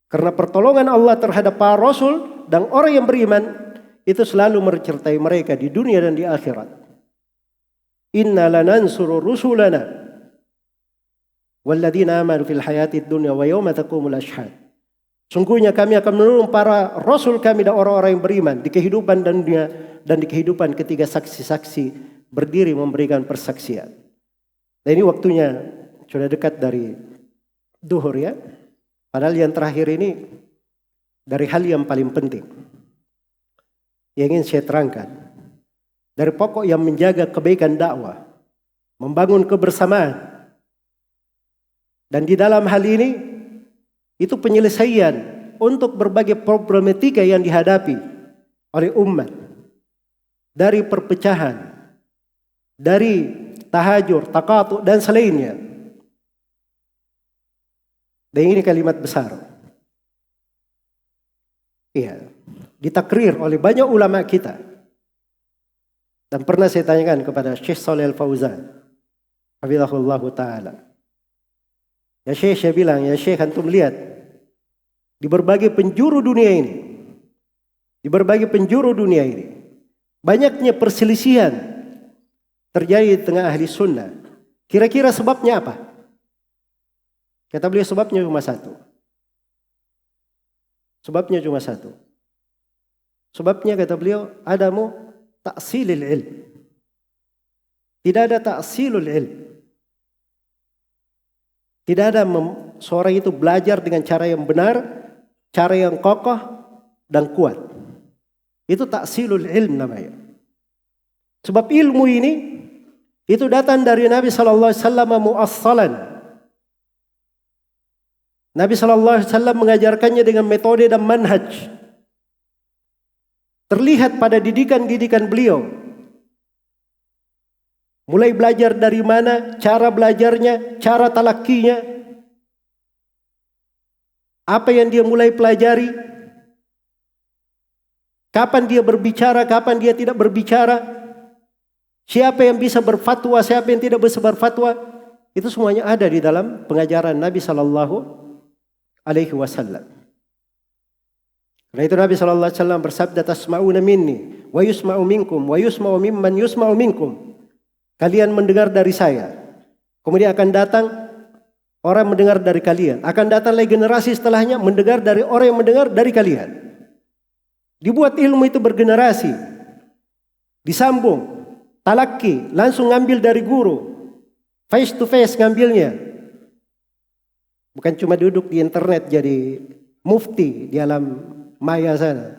Karena pertolongan Allah terhadap para rasul dan orang yang beriman itu selalu mencertai mereka di dunia dan di akhirat. Inna lanansuru rusulana walladzina amanu fil hayatid dunya wa yawma taqumul ashhad. Sungguhnya kami akan menolong para rasul kami dan orang-orang yang beriman di kehidupan dunia dan di kehidupan ketika saksi-saksi berdiri memberikan persaksian. Dan ini waktunya sudah dekat dari duhur ya. Padahal yang terakhir ini dari hal yang paling penting yang ingin saya terangkan. Dari pokok yang menjaga kebaikan dakwah, membangun kebersamaan. Dan di dalam hal ini itu penyelesaian untuk berbagai problematika yang dihadapi oleh umat. Dari perpecahan, dari tahajur, taqatu dan selainnya. Dan ini kalimat besar. Iya, ditakrir oleh banyak ulama kita. Dan pernah saya tanyakan kepada Syekh Shalih Al-Fauzan, hafizahullahu taala. Ya Syekh, saya bilang, ya Syekh, antum lihat di berbagai penjuru dunia ini. Di berbagai penjuru dunia ini banyaknya perselisihan terjadi di tengah ahli sunnah. Kira-kira sebabnya apa? Kata beliau sebabnya cuma satu. Sebabnya cuma satu. Sebabnya kata beliau adamu ta'silil ilm. Tidak ada ta'silul ilm. Tidak ada seorang itu belajar dengan cara yang benar, cara yang kokoh dan kuat. Itu ta'silul ilm namanya. Sebab ilmu ini itu datang dari Nabi sallallahu alaihi wasallam muassalan. Nabi SAW mengajarkannya dengan metode dan manhaj. Terlihat pada didikan-didikan beliau. Mulai belajar dari mana, cara belajarnya, cara talakkinya. Apa yang dia mulai pelajari. Kapan dia berbicara, kapan dia tidak berbicara. Siapa yang bisa berfatwa, siapa yang tidak bisa berfatwa. Itu semuanya ada di dalam pengajaran Nabi SAW. Karena itu Nabi SAW bersabda, tasma'una minni wa yusma'u minkum wa yusma'u mimman yusma'u minkum. Kalian mendengar dari saya. Kemudian akan datang orang mendengar dari kalian. Akan datang lagi generasi setelahnya mendengar dari orang yang mendengar dari kalian. Dibuat ilmu itu bergenerasi. Disambung. Talaki. Langsung ngambil dari guru. Face to face ngambilnya. Bukan cuma duduk di internet jadi mufti di alam maya sana.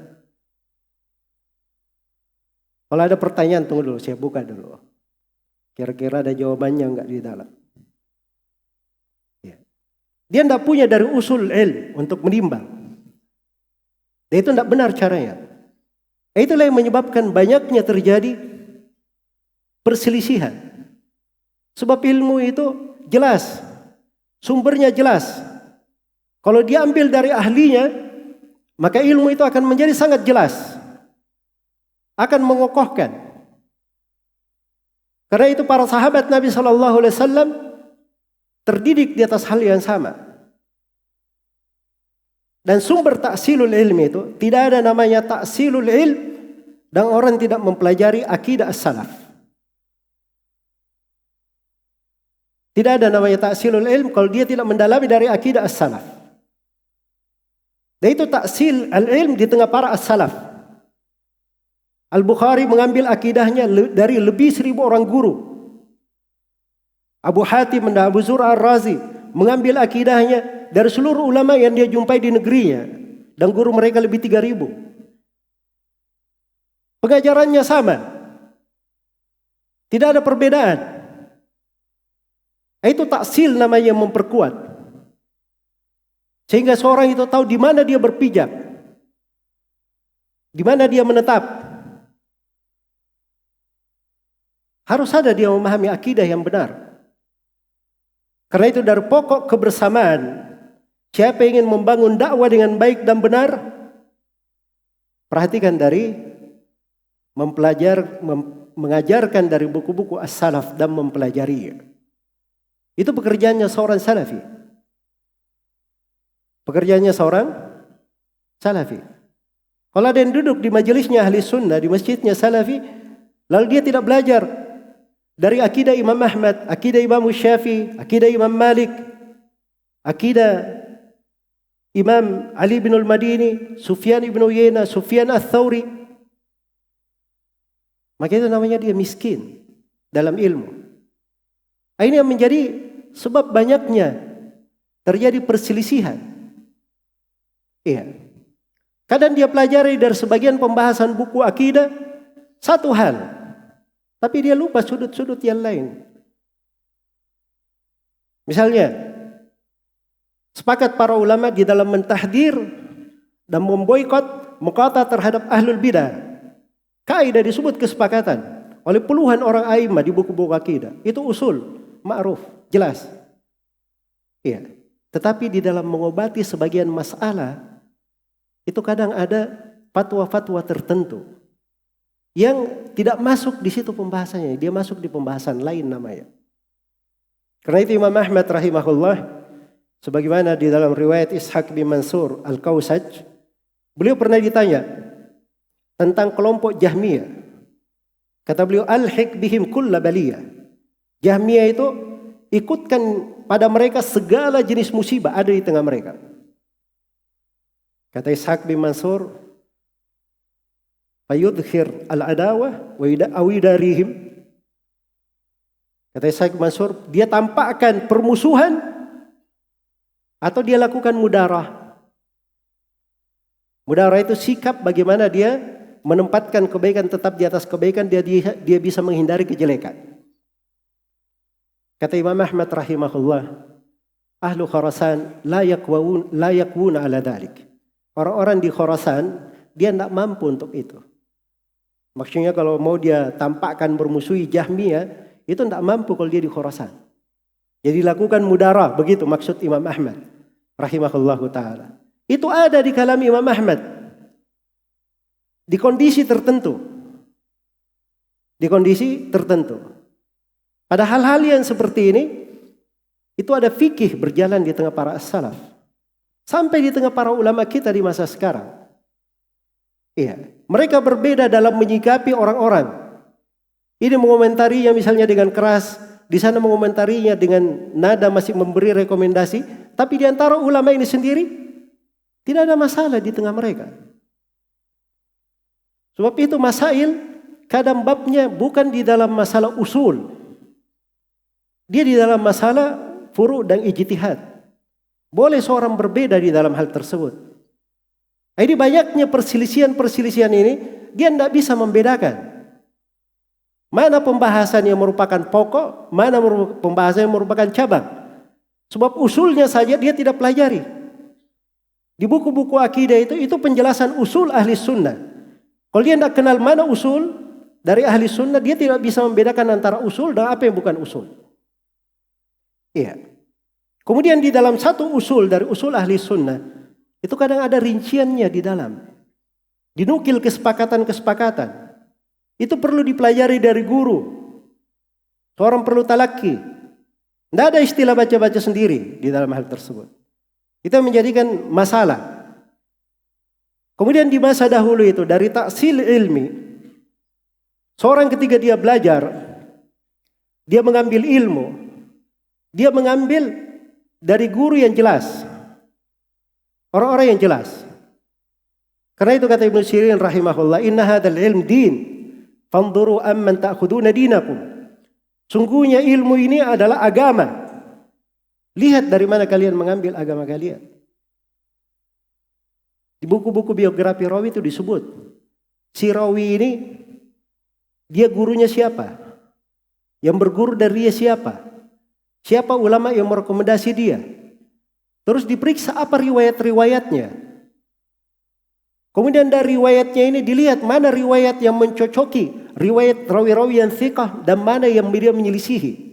Kalau ada pertanyaan, tunggu dulu, saya buka dulu. Kira-kira ada jawabannya enggak di dalam. Ya. Dia tidak punya dari usul ilmu untuk menimbang. Dan itu tidak benar caranya. Itulah yang menyebabkan banyaknya terjadi perselisihan. Sebab ilmu itu jelas. Sumbernya jelas. Kalau diambil dari ahlinya, maka ilmu itu akan menjadi sangat jelas. Akan mengokohkan. Karena itu para sahabat Nabi SAW terdidik di atas hal yang sama. Dan sumber ta'silul ilmi itu, tidak ada namanya ta'silul ilm dan orang tidak mempelajari akidah as-salaf. Tidak ada namanya ta'silul ilm kalau dia tidak mendalami dari akidah as-salaf. Dan itu ta'sil al-ilm di tengah para as-salaf. Al-Bukhari mengambil akidahnya dari lebih 1000 orang guru. Abu Hatim dan Abu Zur'ah ar-Razi mengambil akidahnya dari seluruh ulama yang dia jumpai di negerinya. Dan guru mereka lebih 3000. Pengajarannya sama. Tidak ada perbedaan. Itu taksil namanya memperkuat. Sehingga seorang itu tahu di mana dia berpijak. Di mana dia menetap. Harus ada dia memahami akidah yang benar. Karena itu dari pokok kebersamaan. Siapa yang ingin membangun dakwah dengan baik dan benar. Perhatikan dari mengajarkan dari buku-buku as-salaf dan mempelajarinya. Itu pekerjaannya seorang salafi. Pekerjaannya seorang salafi. Kalau ada yang duduk di majelisnya ahli sunnah, di masjidnya salafi, lalu dia tidak belajar dari akidah Imam Ahmad, akidah Imam Syafi'i, akidah Imam Malik, akidah Imam Ali bin al-Madini, Sufyan ibn Uyainah, Sufyan al-Thawri, maka itu namanya dia miskin dalam ilmu. Ini yang menjadi sebab banyaknya terjadi perselisihan. Iya. Kadang dia pelajari dari sebagian pembahasan buku akidah satu hal, tapi dia lupa sudut-sudut yang lain. Misalnya, sepakat para ulama di dalam mentahdir dan memboikot muqata terhadap ahlul bidah. Kaidah disebut kesepakatan oleh puluhan orang a'immah di buku-buku akidah. Itu usul ma'ruf, jelas. Iya. Tetapi di dalam mengobati sebagian masalah, itu kadang ada fatwa-fatwa tertentu yang tidak masuk di situ pembahasannya. Dia masuk di pembahasan lain namanya. Karena itu Imam Ahmad rahimahullah, sebagaimana di dalam riwayat Ishaq bin Mansur Al-Kausaj, beliau pernah ditanya tentang kelompok Jahmiyah. Kata beliau, alhiq bihim kulla baliyah. Jahmiyah itu ikutkan pada mereka segala jenis musibah ada di tengah mereka. Kata Ishaq bin Mansur, fayudhir al-adawah wa yudarihim. Kata Ishaq bin Mansur, dia tampakkan permusuhan atau dia lakukan mudarah. Mudarah itu sikap bagaimana dia menempatkan kebaikan tetap di atas kebaikan, dia bisa menghindari kejelekan. Kata Imam Ahmad rahimahullah, ahlu Khurasan la yakwuna ala dhalik. Orang-orang di Khurasan dia tidak mampu untuk itu. Maksudnya kalau mau dia tampakkan bermusuhi Jahmiyah, itu tidak mampu kalau dia di Khurasan. Jadi lakukan mudarah, begitu maksud Imam Ahmad rahimahullahu ta'ala. Itu ada di kalam Imam Ahmad. Di kondisi tertentu. Di kondisi tertentu. Pada hal-hal yang seperti ini, itu ada fikih berjalan di tengah para as-salaf. Sampai di tengah para ulama kita di masa sekarang. Iya, mereka berbeda dalam menyikapi orang-orang. Ini mengomentarinya misalnya dengan keras, di sana mengomentarinya dengan nada masih memberi rekomendasi, tapi di antara ulama ini sendiri tidak ada masalah di tengah mereka. Sebab itu masail kadang babnya bukan di dalam masalah usul. Dia di dalam masalah furu' dan ijtihad. Boleh seorang berbeda di dalam hal tersebut. Ini banyaknya perselisihan-perselisihan ini, dia tidak bisa membedakan. Mana pembahasan yang merupakan pokok, mana pembahasan yang merupakan cabang. Sebab usulnya saja dia tidak pelajari. Di buku-buku akidah itu penjelasan usul ahli sunnah. Kalau dia tidak kenal mana usul dari ahli sunnah, dia tidak bisa membedakan antara usul dan apa yang bukan usul. Iya. Kemudian di dalam satu usul dari usul ahli sunnah, itu kadang ada rinciannya di dalam. Dinukil kesepakatan-kesepakatan. Itu perlu dipelajari dari guru. Seorang perlu talaki. Tidak ada istilah baca-baca sendiri di dalam hal tersebut. Itu menjadikan masalah. Kemudian di masa dahulu itu, dari taksil ilmi, seorang ketika dia belajar, dia mengambil ilmu, dia mengambil dari guru yang jelas. Orang-orang yang jelas. Karena itu kata Ibnu Sirin rahimahullah, inna hadzal ilm din, fanzuru amman ta'khuduna dinakum. Sungguhnya ilmu ini adalah agama. Lihat dari mana kalian mengambil agama kalian. Di buku-buku biografi rawi itu disebut, si rawi ini dia gurunya siapa? Yang berguru dari dia siapa? Siapa ulama yang merekomendasi dia? Terus diperiksa apa riwayat-riwayatnya. Kemudian dari riwayatnya ini dilihat mana riwayat yang mencocoki riwayat rawi-rawi yang thiqah dan mana yang dia menyelisihi.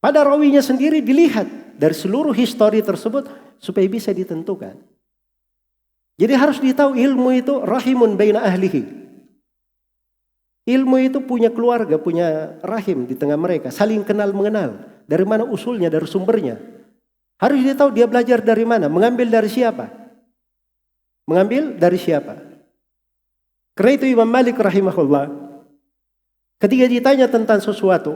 Pada rawinya sendiri dilihat dari seluruh histori tersebut supaya bisa ditentukan. Jadi harus ditahu ilmu itu rahimun baina ahlihi. Ilmu itu punya keluarga, punya rahim di tengah mereka. Saling kenal mengenal. Dari mana usulnya, dari sumbernya. Harus dia tahu dia belajar dari mana. Mengambil dari siapa. Mengambil dari siapa. Karena itu Imam Malik rahimahullah, ketika ditanya tentang sesuatu,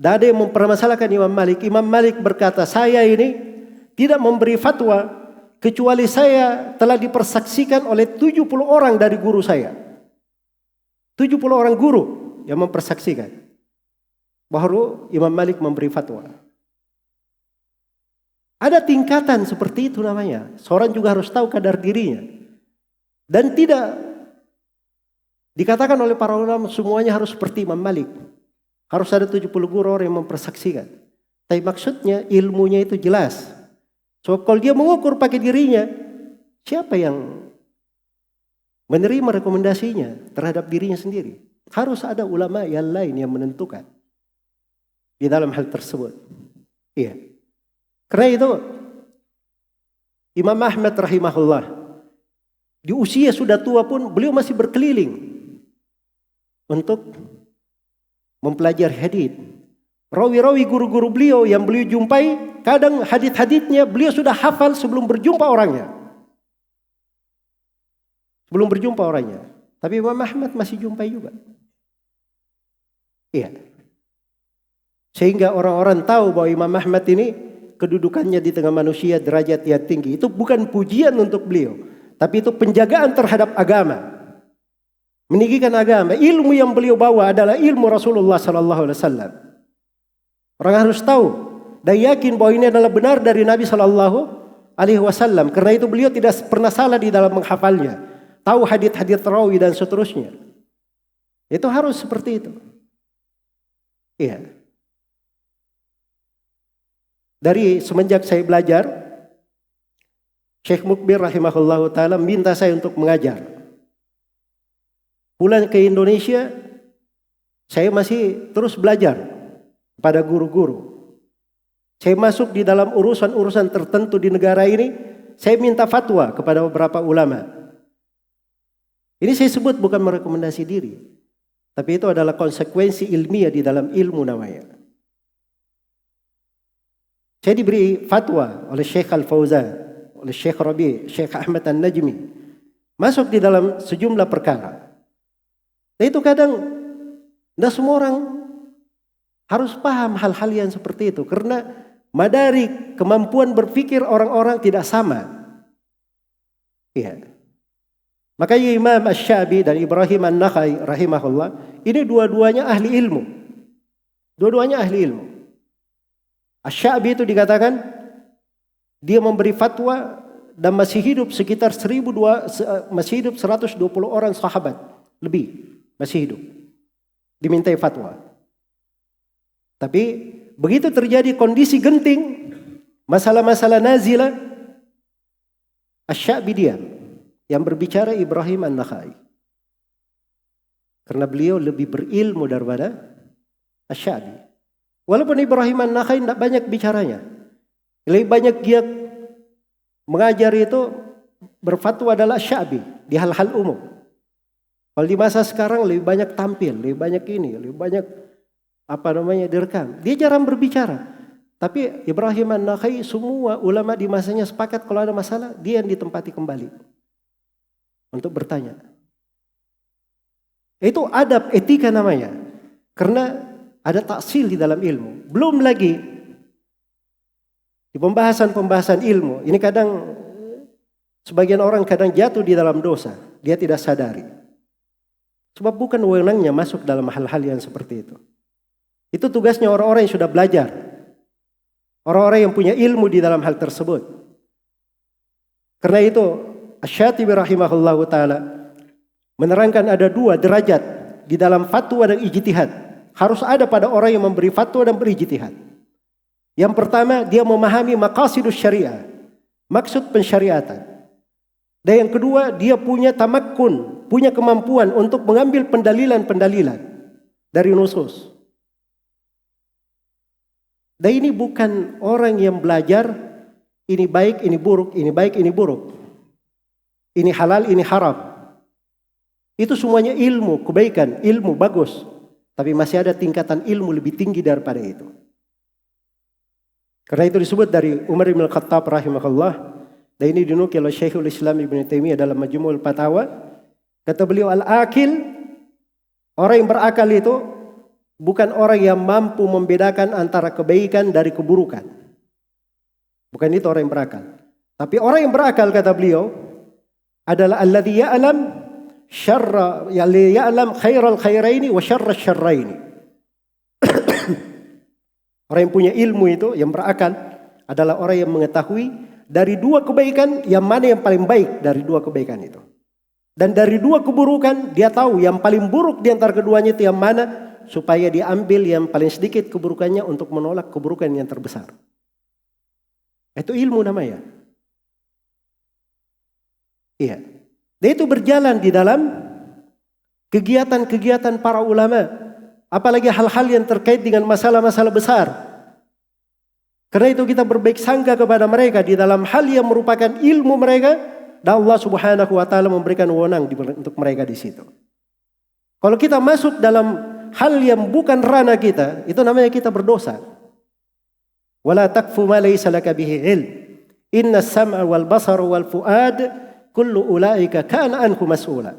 tidak ada yang mempermasalahkan Imam Malik. Imam Malik berkata, saya ini tidak memberi fatwa kecuali saya telah dipersaksikan oleh 70 orang dari guru saya. 70 orang guru yang mempersaksikan. Baru Imam Malik memberi fatwa. Ada tingkatan seperti itu namanya. Seorang juga harus tahu kadar dirinya. Dan tidak dikatakan oleh para ulama semuanya harus seperti Imam Malik. Harus ada 70 guru orang yang mempersaksikan. Tapi maksudnya ilmunya itu jelas. Sebab kalau dia mengukur pakai dirinya, siapa yang menerima rekomendasinya terhadap dirinya sendiri? Harus ada ulama yang lain yang menentukan di dalam hal tersebut. Iya. Karena itu Imam Ahmad rahimahullah di usia sudah tua pun beliau masih berkeliling untuk mempelajari hadits. Rawi-rawi guru-guru beliau yang beliau jumpai, kadang hadits-haditsnya beliau sudah hafal sebelum berjumpa orangnya. Belum berjumpa orangnya. Tapi Imam Ahmad masih jumpai juga. Iya. Sehingga orang-orang tahu bahwa Imam Ahmad ini kedudukannya di tengah manusia derajat yang tinggi. Itu bukan pujian untuk beliau. Tapi itu penjagaan terhadap agama. Meninggikan agama. Ilmu yang beliau bawa adalah ilmu Rasulullah SAW. Orang harus tahu dan yakin bahwa ini adalah benar dari Nabi SAW. Karena itu beliau tidak pernah salah di dalam menghafalnya. Tahu hadits-hadits rawi dan seterusnya. Itu harus seperti itu. Iya. Dari semenjak saya belajar, Syekh Mukbir rahimahullah ta'ala minta saya untuk mengajar. Pulang ke Indonesia, saya masih terus belajar pada guru-guru. Saya masuk di dalam urusan-urusan tertentu di negara ini, saya minta fatwa kepada beberapa ulama. Ini saya sebut bukan merekomendasi diri, tapi itu adalah konsekuensi ilmiah di dalam ilmu namanya. Saya diberi fatwa oleh Syekh Al-Fauzan, oleh Syekh Rabi, Syekh Ahmad An-Najmi. Masuk di dalam sejumlah perkara. Dan itu kadang tidak semua orang harus paham hal-hal yang seperti itu. Karena madarik kemampuan berpikir orang-orang tidak sama. Iya. Makanya Imam Asy-Syafi'i dan Ibrahim An-Nakhai rahimahullah, ini dua-duanya ahli ilmu. Dua-duanya ahli ilmu. Asy-Syafi'i itu dikatakan dia memberi fatwa dan masih hidup sekitar 120 orang sahabat lebih masih hidup. Dimintai fatwa. Tapi begitu terjadi kondisi genting, masalah-masalah nazilah, Asy-Syafi'i diam. Yang berbicara Ibrahim An-Nakhai. Karena beliau lebih berilmu daripada Asy-Syafi'i. Walaupun Ibrahim An-Nakhai tidak banyak bicaranya. Lebih banyak dia mengajar itu berfatwa adalah Asy-Syafi'i di hal-hal umum. Kalau di masa sekarang lebih banyak tampil, lebih banyak ini, lebih banyak direkam. Dia jarang berbicara. Tapi Ibrahim An-Nakhai semua ulama di masanya sepakat kalau ada masalah dia yang ditempati kembali untuk bertanya. Itu adab etika namanya. Karena ada taksil di dalam ilmu. Belum lagi di pembahasan-pembahasan ilmu. Ini kadang sebagian orang kadang jatuh di dalam dosa. Dia tidak sadari. Sebab bukan wewenangnya masuk dalam hal-hal yang seperti itu. Itu tugasnya orang-orang yang sudah belajar. Orang-orang yang punya ilmu di dalam hal tersebut. Karena itu Asy-Syatibi rahimahullahu ta'ala menerangkan ada dua derajat di dalam fatwa dan ijtihad. Harus ada pada orang yang memberi fatwa dan berijtihad. Yang pertama, dia memahami maqasidus syariah, maksud pensyariatan. Dan yang kedua, dia punya tamakkun, punya kemampuan untuk mengambil pendalilan-pendalilan dari nusus. Dan ini bukan orang yang belajar ini baik, ini buruk, ini baik, ini buruk. Ini halal, ini haram. Itu semuanya ilmu, kebaikan, ilmu bagus. Tapi masih ada tingkatan ilmu lebih tinggi daripada itu. Karena itu disebut dari Umar bin Khattab rahimahullah. Dan ini dinukil oleh Syekhul Islam Ibn Taimiyah dalam Majmu'ul Fatawa. Kata beliau, al-akil, orang yang berakal itu bukan orang yang mampu membedakan antara kebaikan dari keburukan. Bukan itu orang yang berakal. Tapi orang yang berakal, kata beliau, adalah alladzi ya'lam syarra, ya'lam khairal khairaini wa syarra syarraini. Orang yang punya ilmu itu, yang berakal, adalah orang yang mengetahui dari dua kebaikan yang mana yang paling baik dari dua kebaikan itu. Dan dari dua keburukan dia tahu yang paling buruk di antara keduanya itu yang mana, supaya dia ambil yang paling sedikit keburukannya untuk menolak keburukan yang terbesar. Itu ilmu namanya. Iya. Dan itu berjalan di dalam kegiatan-kegiatan para ulama. Apalagi hal-hal yang terkait dengan masalah-masalah besar. Karena itu kita berbaik sangka kepada mereka di dalam hal yang merupakan ilmu mereka. Dan Allah subhanahu wa ta'ala memberikan wewenang untuk mereka di situ. Kalau kita masuk dalam hal yang bukan ranah kita, itu namanya kita berdosa. Wala takfu ma laysa laka bihi ilm. Inna as-sam'a wal basara wal fuad kullu ulaika kana anhu mas'ula.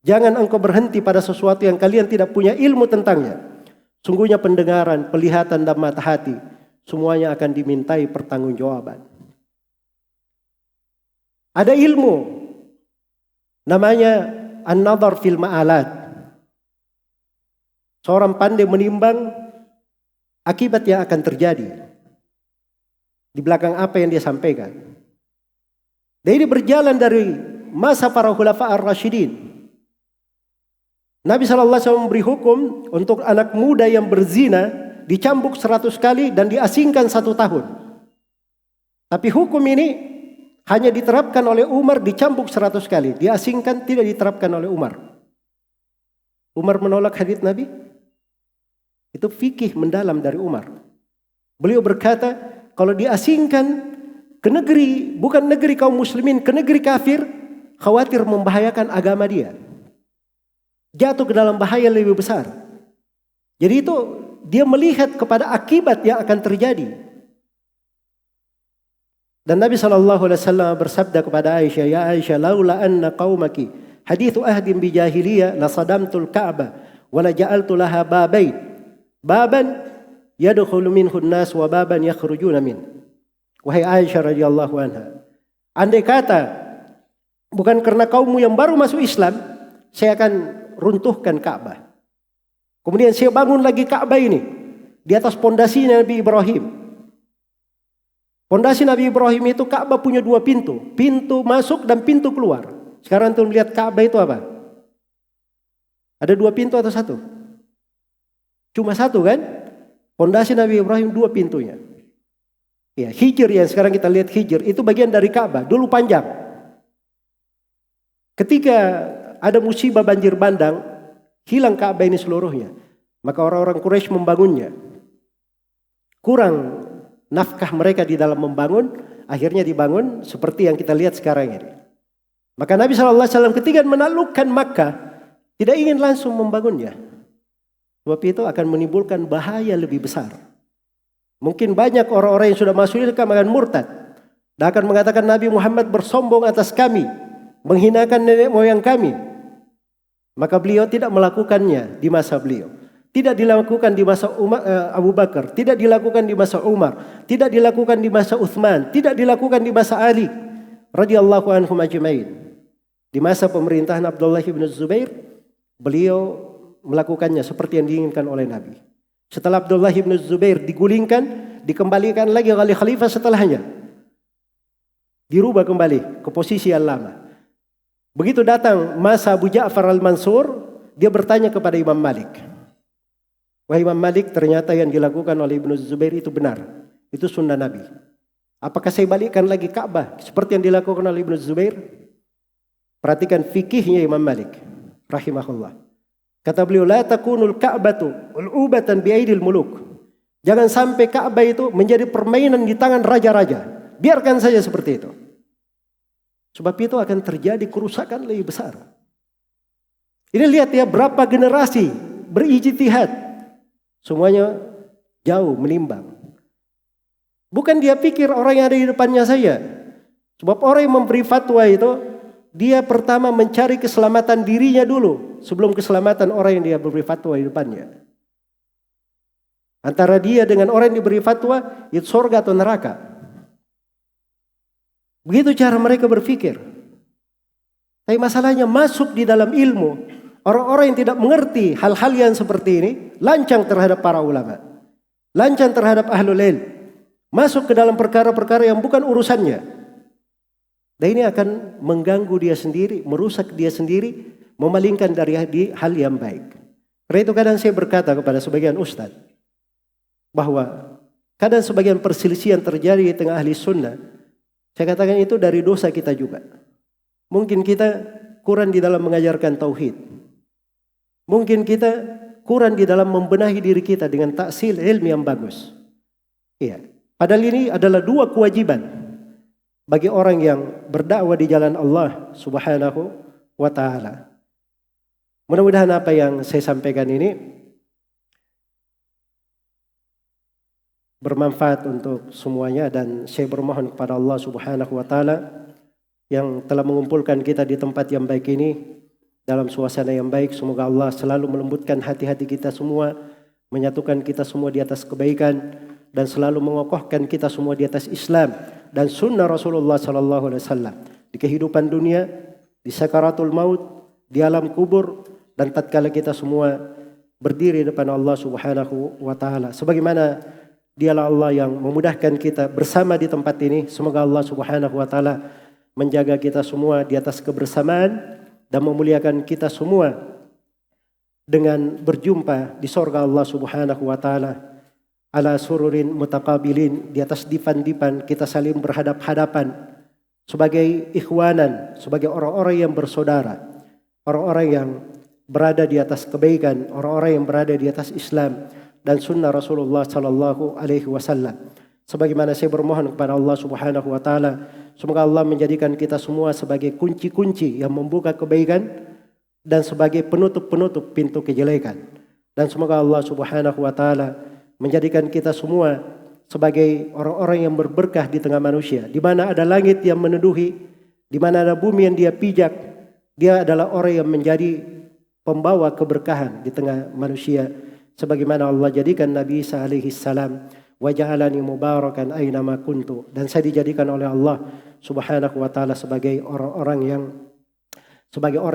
Jangan engkau berhenti pada sesuatu yang kalian tidak punya ilmu tentangnya. Sungguhnya pendengaran, penglihatan dan mata hati semuanya akan dimintai pertanggungjawaban. Ada ilmu namanya an-nadhar fil ma'alat. Seorang pandai menimbang akibat yang akan terjadi di belakang apa yang dia sampaikan. Dan ini berjalan dari masa para khulafa ar-rasyidin. Nabi SAW memberi hukum untuk anak muda yang berzina dicambuk 100 kali dan diasingkan 1 tahun. Tapi hukum ini hanya diterapkan oleh Umar, dicambuk 100 kali. Diasingkan, tidak diterapkan oleh Umar. Umar menolak hadits Nabi. Itu fikih mendalam dari Umar. Beliau berkata, kalau diasingkan ke negeri, bukan negeri kaum muslimin, ke negeri kafir, khawatir membahayakan agama dia. Jatuh ke dalam bahaya lebih besar. Jadi itu dia melihat kepada akibat yang akan terjadi. Dan Nabi SAW bersabda kepada Aisyah, ya Aisyah, laula anna qaumaki hadithu ahdin bi jahiliyah la sadamtul Ka'bah wa la ja'altu laha babain. Baban yadkhulu minhu an-nas wa baban yakhrujuna min. Wahai Aisyah radhiyallahu anha, andai kata bukan karena kaummu yang baru masuk Islam, saya akan runtuhkan Ka'bah. Kemudian saya bangun lagi Ka'bah ini di atas pondasi Nabi Ibrahim. Pondasi Nabi Ibrahim itu Ka'bah punya 2 pintu. Pintu masuk dan pintu keluar. Sekarang tuh lihat Ka'bah itu apa? Ada 2 pintu atau 1? Cuma 1 kan? Pondasi Nabi Ibrahim 2 pintunya. Ya, Hijr yang sekarang kita lihat Hijr itu bagian dari Ka'bah. Dulu panjang. Ketika ada musibah banjir bandang, hilang Ka'bah ini seluruhnya. Maka orang-orang Quraisy membangunnya. Kurang nafkah mereka di dalam membangun, akhirnya dibangun seperti yang kita lihat sekarang ini. Maka Nabi SAW ketika menaklukkan Makkah, tidak ingin langsung membangunnya. Sebab itu akan menimbulkan bahaya lebih besar. Mungkin banyak orang-orang yang sudah masuk Islam akan murtad. Dan akan mengatakan Nabi Muhammad bersombong atas kami, menghinakan nenek moyang kami. Maka beliau tidak melakukannya di masa beliau. Tidak dilakukan di masa Abu Bakar, tidak dilakukan di masa Umar, tidak dilakukan di masa Uthman, tidak dilakukan di masa Ali radhiyallahu anhum ajma'in. Di masa pemerintahan Abdullah bin Zubair, beliau melakukannya seperti yang diinginkan oleh Nabi. Setelah Abdullah bin Zubair digulingkan, dikembalikan lagi oleh khalifah setelahnya. Dirubah kembali ke posisi yang lama. Begitu datang masa Abu Ja'far al-Mansur, dia bertanya kepada Imam Malik. Wahai Imam Malik, ternyata yang dilakukan oleh Ibnu Zubair itu benar. Itu sunnah Nabi. Apakah saya balikkan lagi Ka'bah seperti yang dilakukan oleh Ibnu Zubair? Perhatikan fikihnya Imam Malik rahimahullah. Kata beliau, la takunul Ka'batu ul'ubatan biaidil muluk. Jangan sampai Ka'bah itu menjadi permainan di tangan raja-raja. Biarkan saja seperti itu. Sebab itu akan terjadi kerusakan lebih besar. Ini lihat ya, berapa generasi berijtihad. Semuanya jauh menimbang. Bukan dia pikir orang yang ada di depannya saja. Sebab orang yang memberi fatwa itu, dia pertama mencari keselamatan dirinya dulu sebelum keselamatan orang yang dia beri fatwa di depannya. Antara dia dengan orang yang diberi fatwa, itu surga atau neraka. Begitu cara mereka berpikir. Tapi masalahnya masuk di dalam ilmu. Orang-orang yang tidak mengerti hal-hal yang seperti ini, lancang terhadap para ulama. Lancang terhadap ahlul ilm. Masuk ke dalam perkara-perkara yang bukan urusannya. Dan ini akan mengganggu dia sendiri, merusak dia sendiri, memalingkan dari hal yang baik. Karena itu kadang saya berkata kepada sebagian ustaz, bahwa kadang sebagian perselisihan terjadi di tengah ahli sunnah, saya katakan itu dari dosa kita juga. Mungkin kita kurang di dalam mengajarkan tauhid. Mungkin kita kurang di dalam membenahi diri kita dengan taksil ilmi yang bagus. Iya. Padahal ini adalah 2 kewajiban bagi orang yang berdakwah di jalan Allah Subhanahu wa ta'ala. Mudah-mudahan apa yang saya sampaikan ini bermanfaat untuk semuanya, dan saya bermohon kepada Allah Subhanahu wa ta'ala yang telah mengumpulkan kita di tempat yang baik ini dalam suasana yang baik. Semoga Allah selalu melembutkan hati-hati kita semua, menyatukan kita semua di atas kebaikan, dan selalu mengokohkan kita semua di atas Islam dan sunnah Rasulullah SAW di kehidupan dunia, di sakaratul maut, di alam kubur, dan tatkala kita semua berdiri di depan Allah Subhanahu wa ta'ala. Sebagaimana dialah Allah yang memudahkan kita bersama di tempat ini. Semoga Allah Subhanahu wa ta'ala menjaga kita semua di atas kebersamaan dan memuliakan kita semua dengan berjumpa di surga Allah Subhanahu wa ta'ala. ala sururin mutaqabilin, di atas dipan-dipan kita saling berhadap-hadapan sebagai ikhwanan, sebagai orang-orang yang bersaudara, orang-orang yang berada di atas kebaikan, orang-orang yang berada di atas Islam dan sunnah Rasulullah sallallahu alaihi wasallam. Sebagaimana saya bermohon kepada Allah Subhanahu wa taala, semoga Allah menjadikan kita semua sebagai kunci-kunci yang membuka kebaikan dan sebagai penutup-penutup pintu kejelekan. Dan semoga Allah Subhanahu wa taala menjadikan kita semua sebagai orang-orang yang berberkah di tengah manusia. Di mana ada langit yang meneduhi, di mana ada bumi yang dia pijak, dia adalah orang yang menjadi pembawa keberkahan di tengah manusia. Sebagaimana Allah jadikan Nabi Isa alaihi salam, wa ja'alani mubarakan aina ma kuntu, dan saya dijadikan oleh Allah Subhanahu wa taala sebagai orang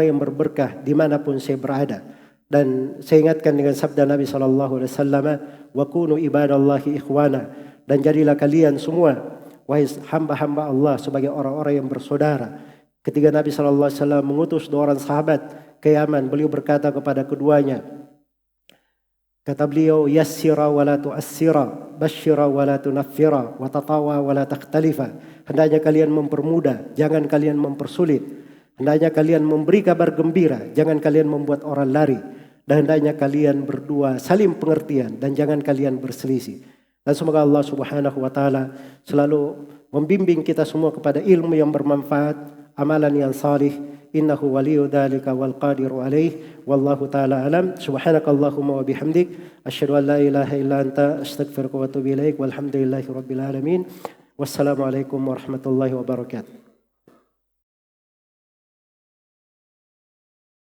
yang berberkah dimanapun saya berada. Dan saya ingatkan dengan sabda Nabi sallallahu alaihi wasallam, wa kunu ibadallahi ikhwana, dan jadilah kalian semua wahai hamba-hamba Allah sebagai orang-orang yang bersaudara. Ketika Nabi sallallahu alaihi wasallam mengutus 2 orang sahabat ke Yaman, beliau berkata kepada keduanya, kata beliau, yassira wa la tu'assira, basyira wa la tunaffira, wa tatawa wa la takhtalifa. Hendaknya kalian mempermudah, jangan kalian mempersulit. Hendaknya kalian memberi kabar gembira, jangan kalian membuat orang lari. Dan hendaknya kalian berdua saling pengertian dan jangan kalian berselisih. Dan semoga Allah Subhanahu wa taala selalu membimbing kita semua kepada ilmu yang bermanfaat, amalan yang salih. Innahu waliyyu dzalika wal qadiru alaih. Wallahu taala alam. Subhanakallahumma wa bihamdik asyhadu an la ilaha illa anta astaghfiruka wa atubu ilaik. Walhamdulillahirabbil alamin. Wassalamualaikum warahmatullahi wabarakatuh.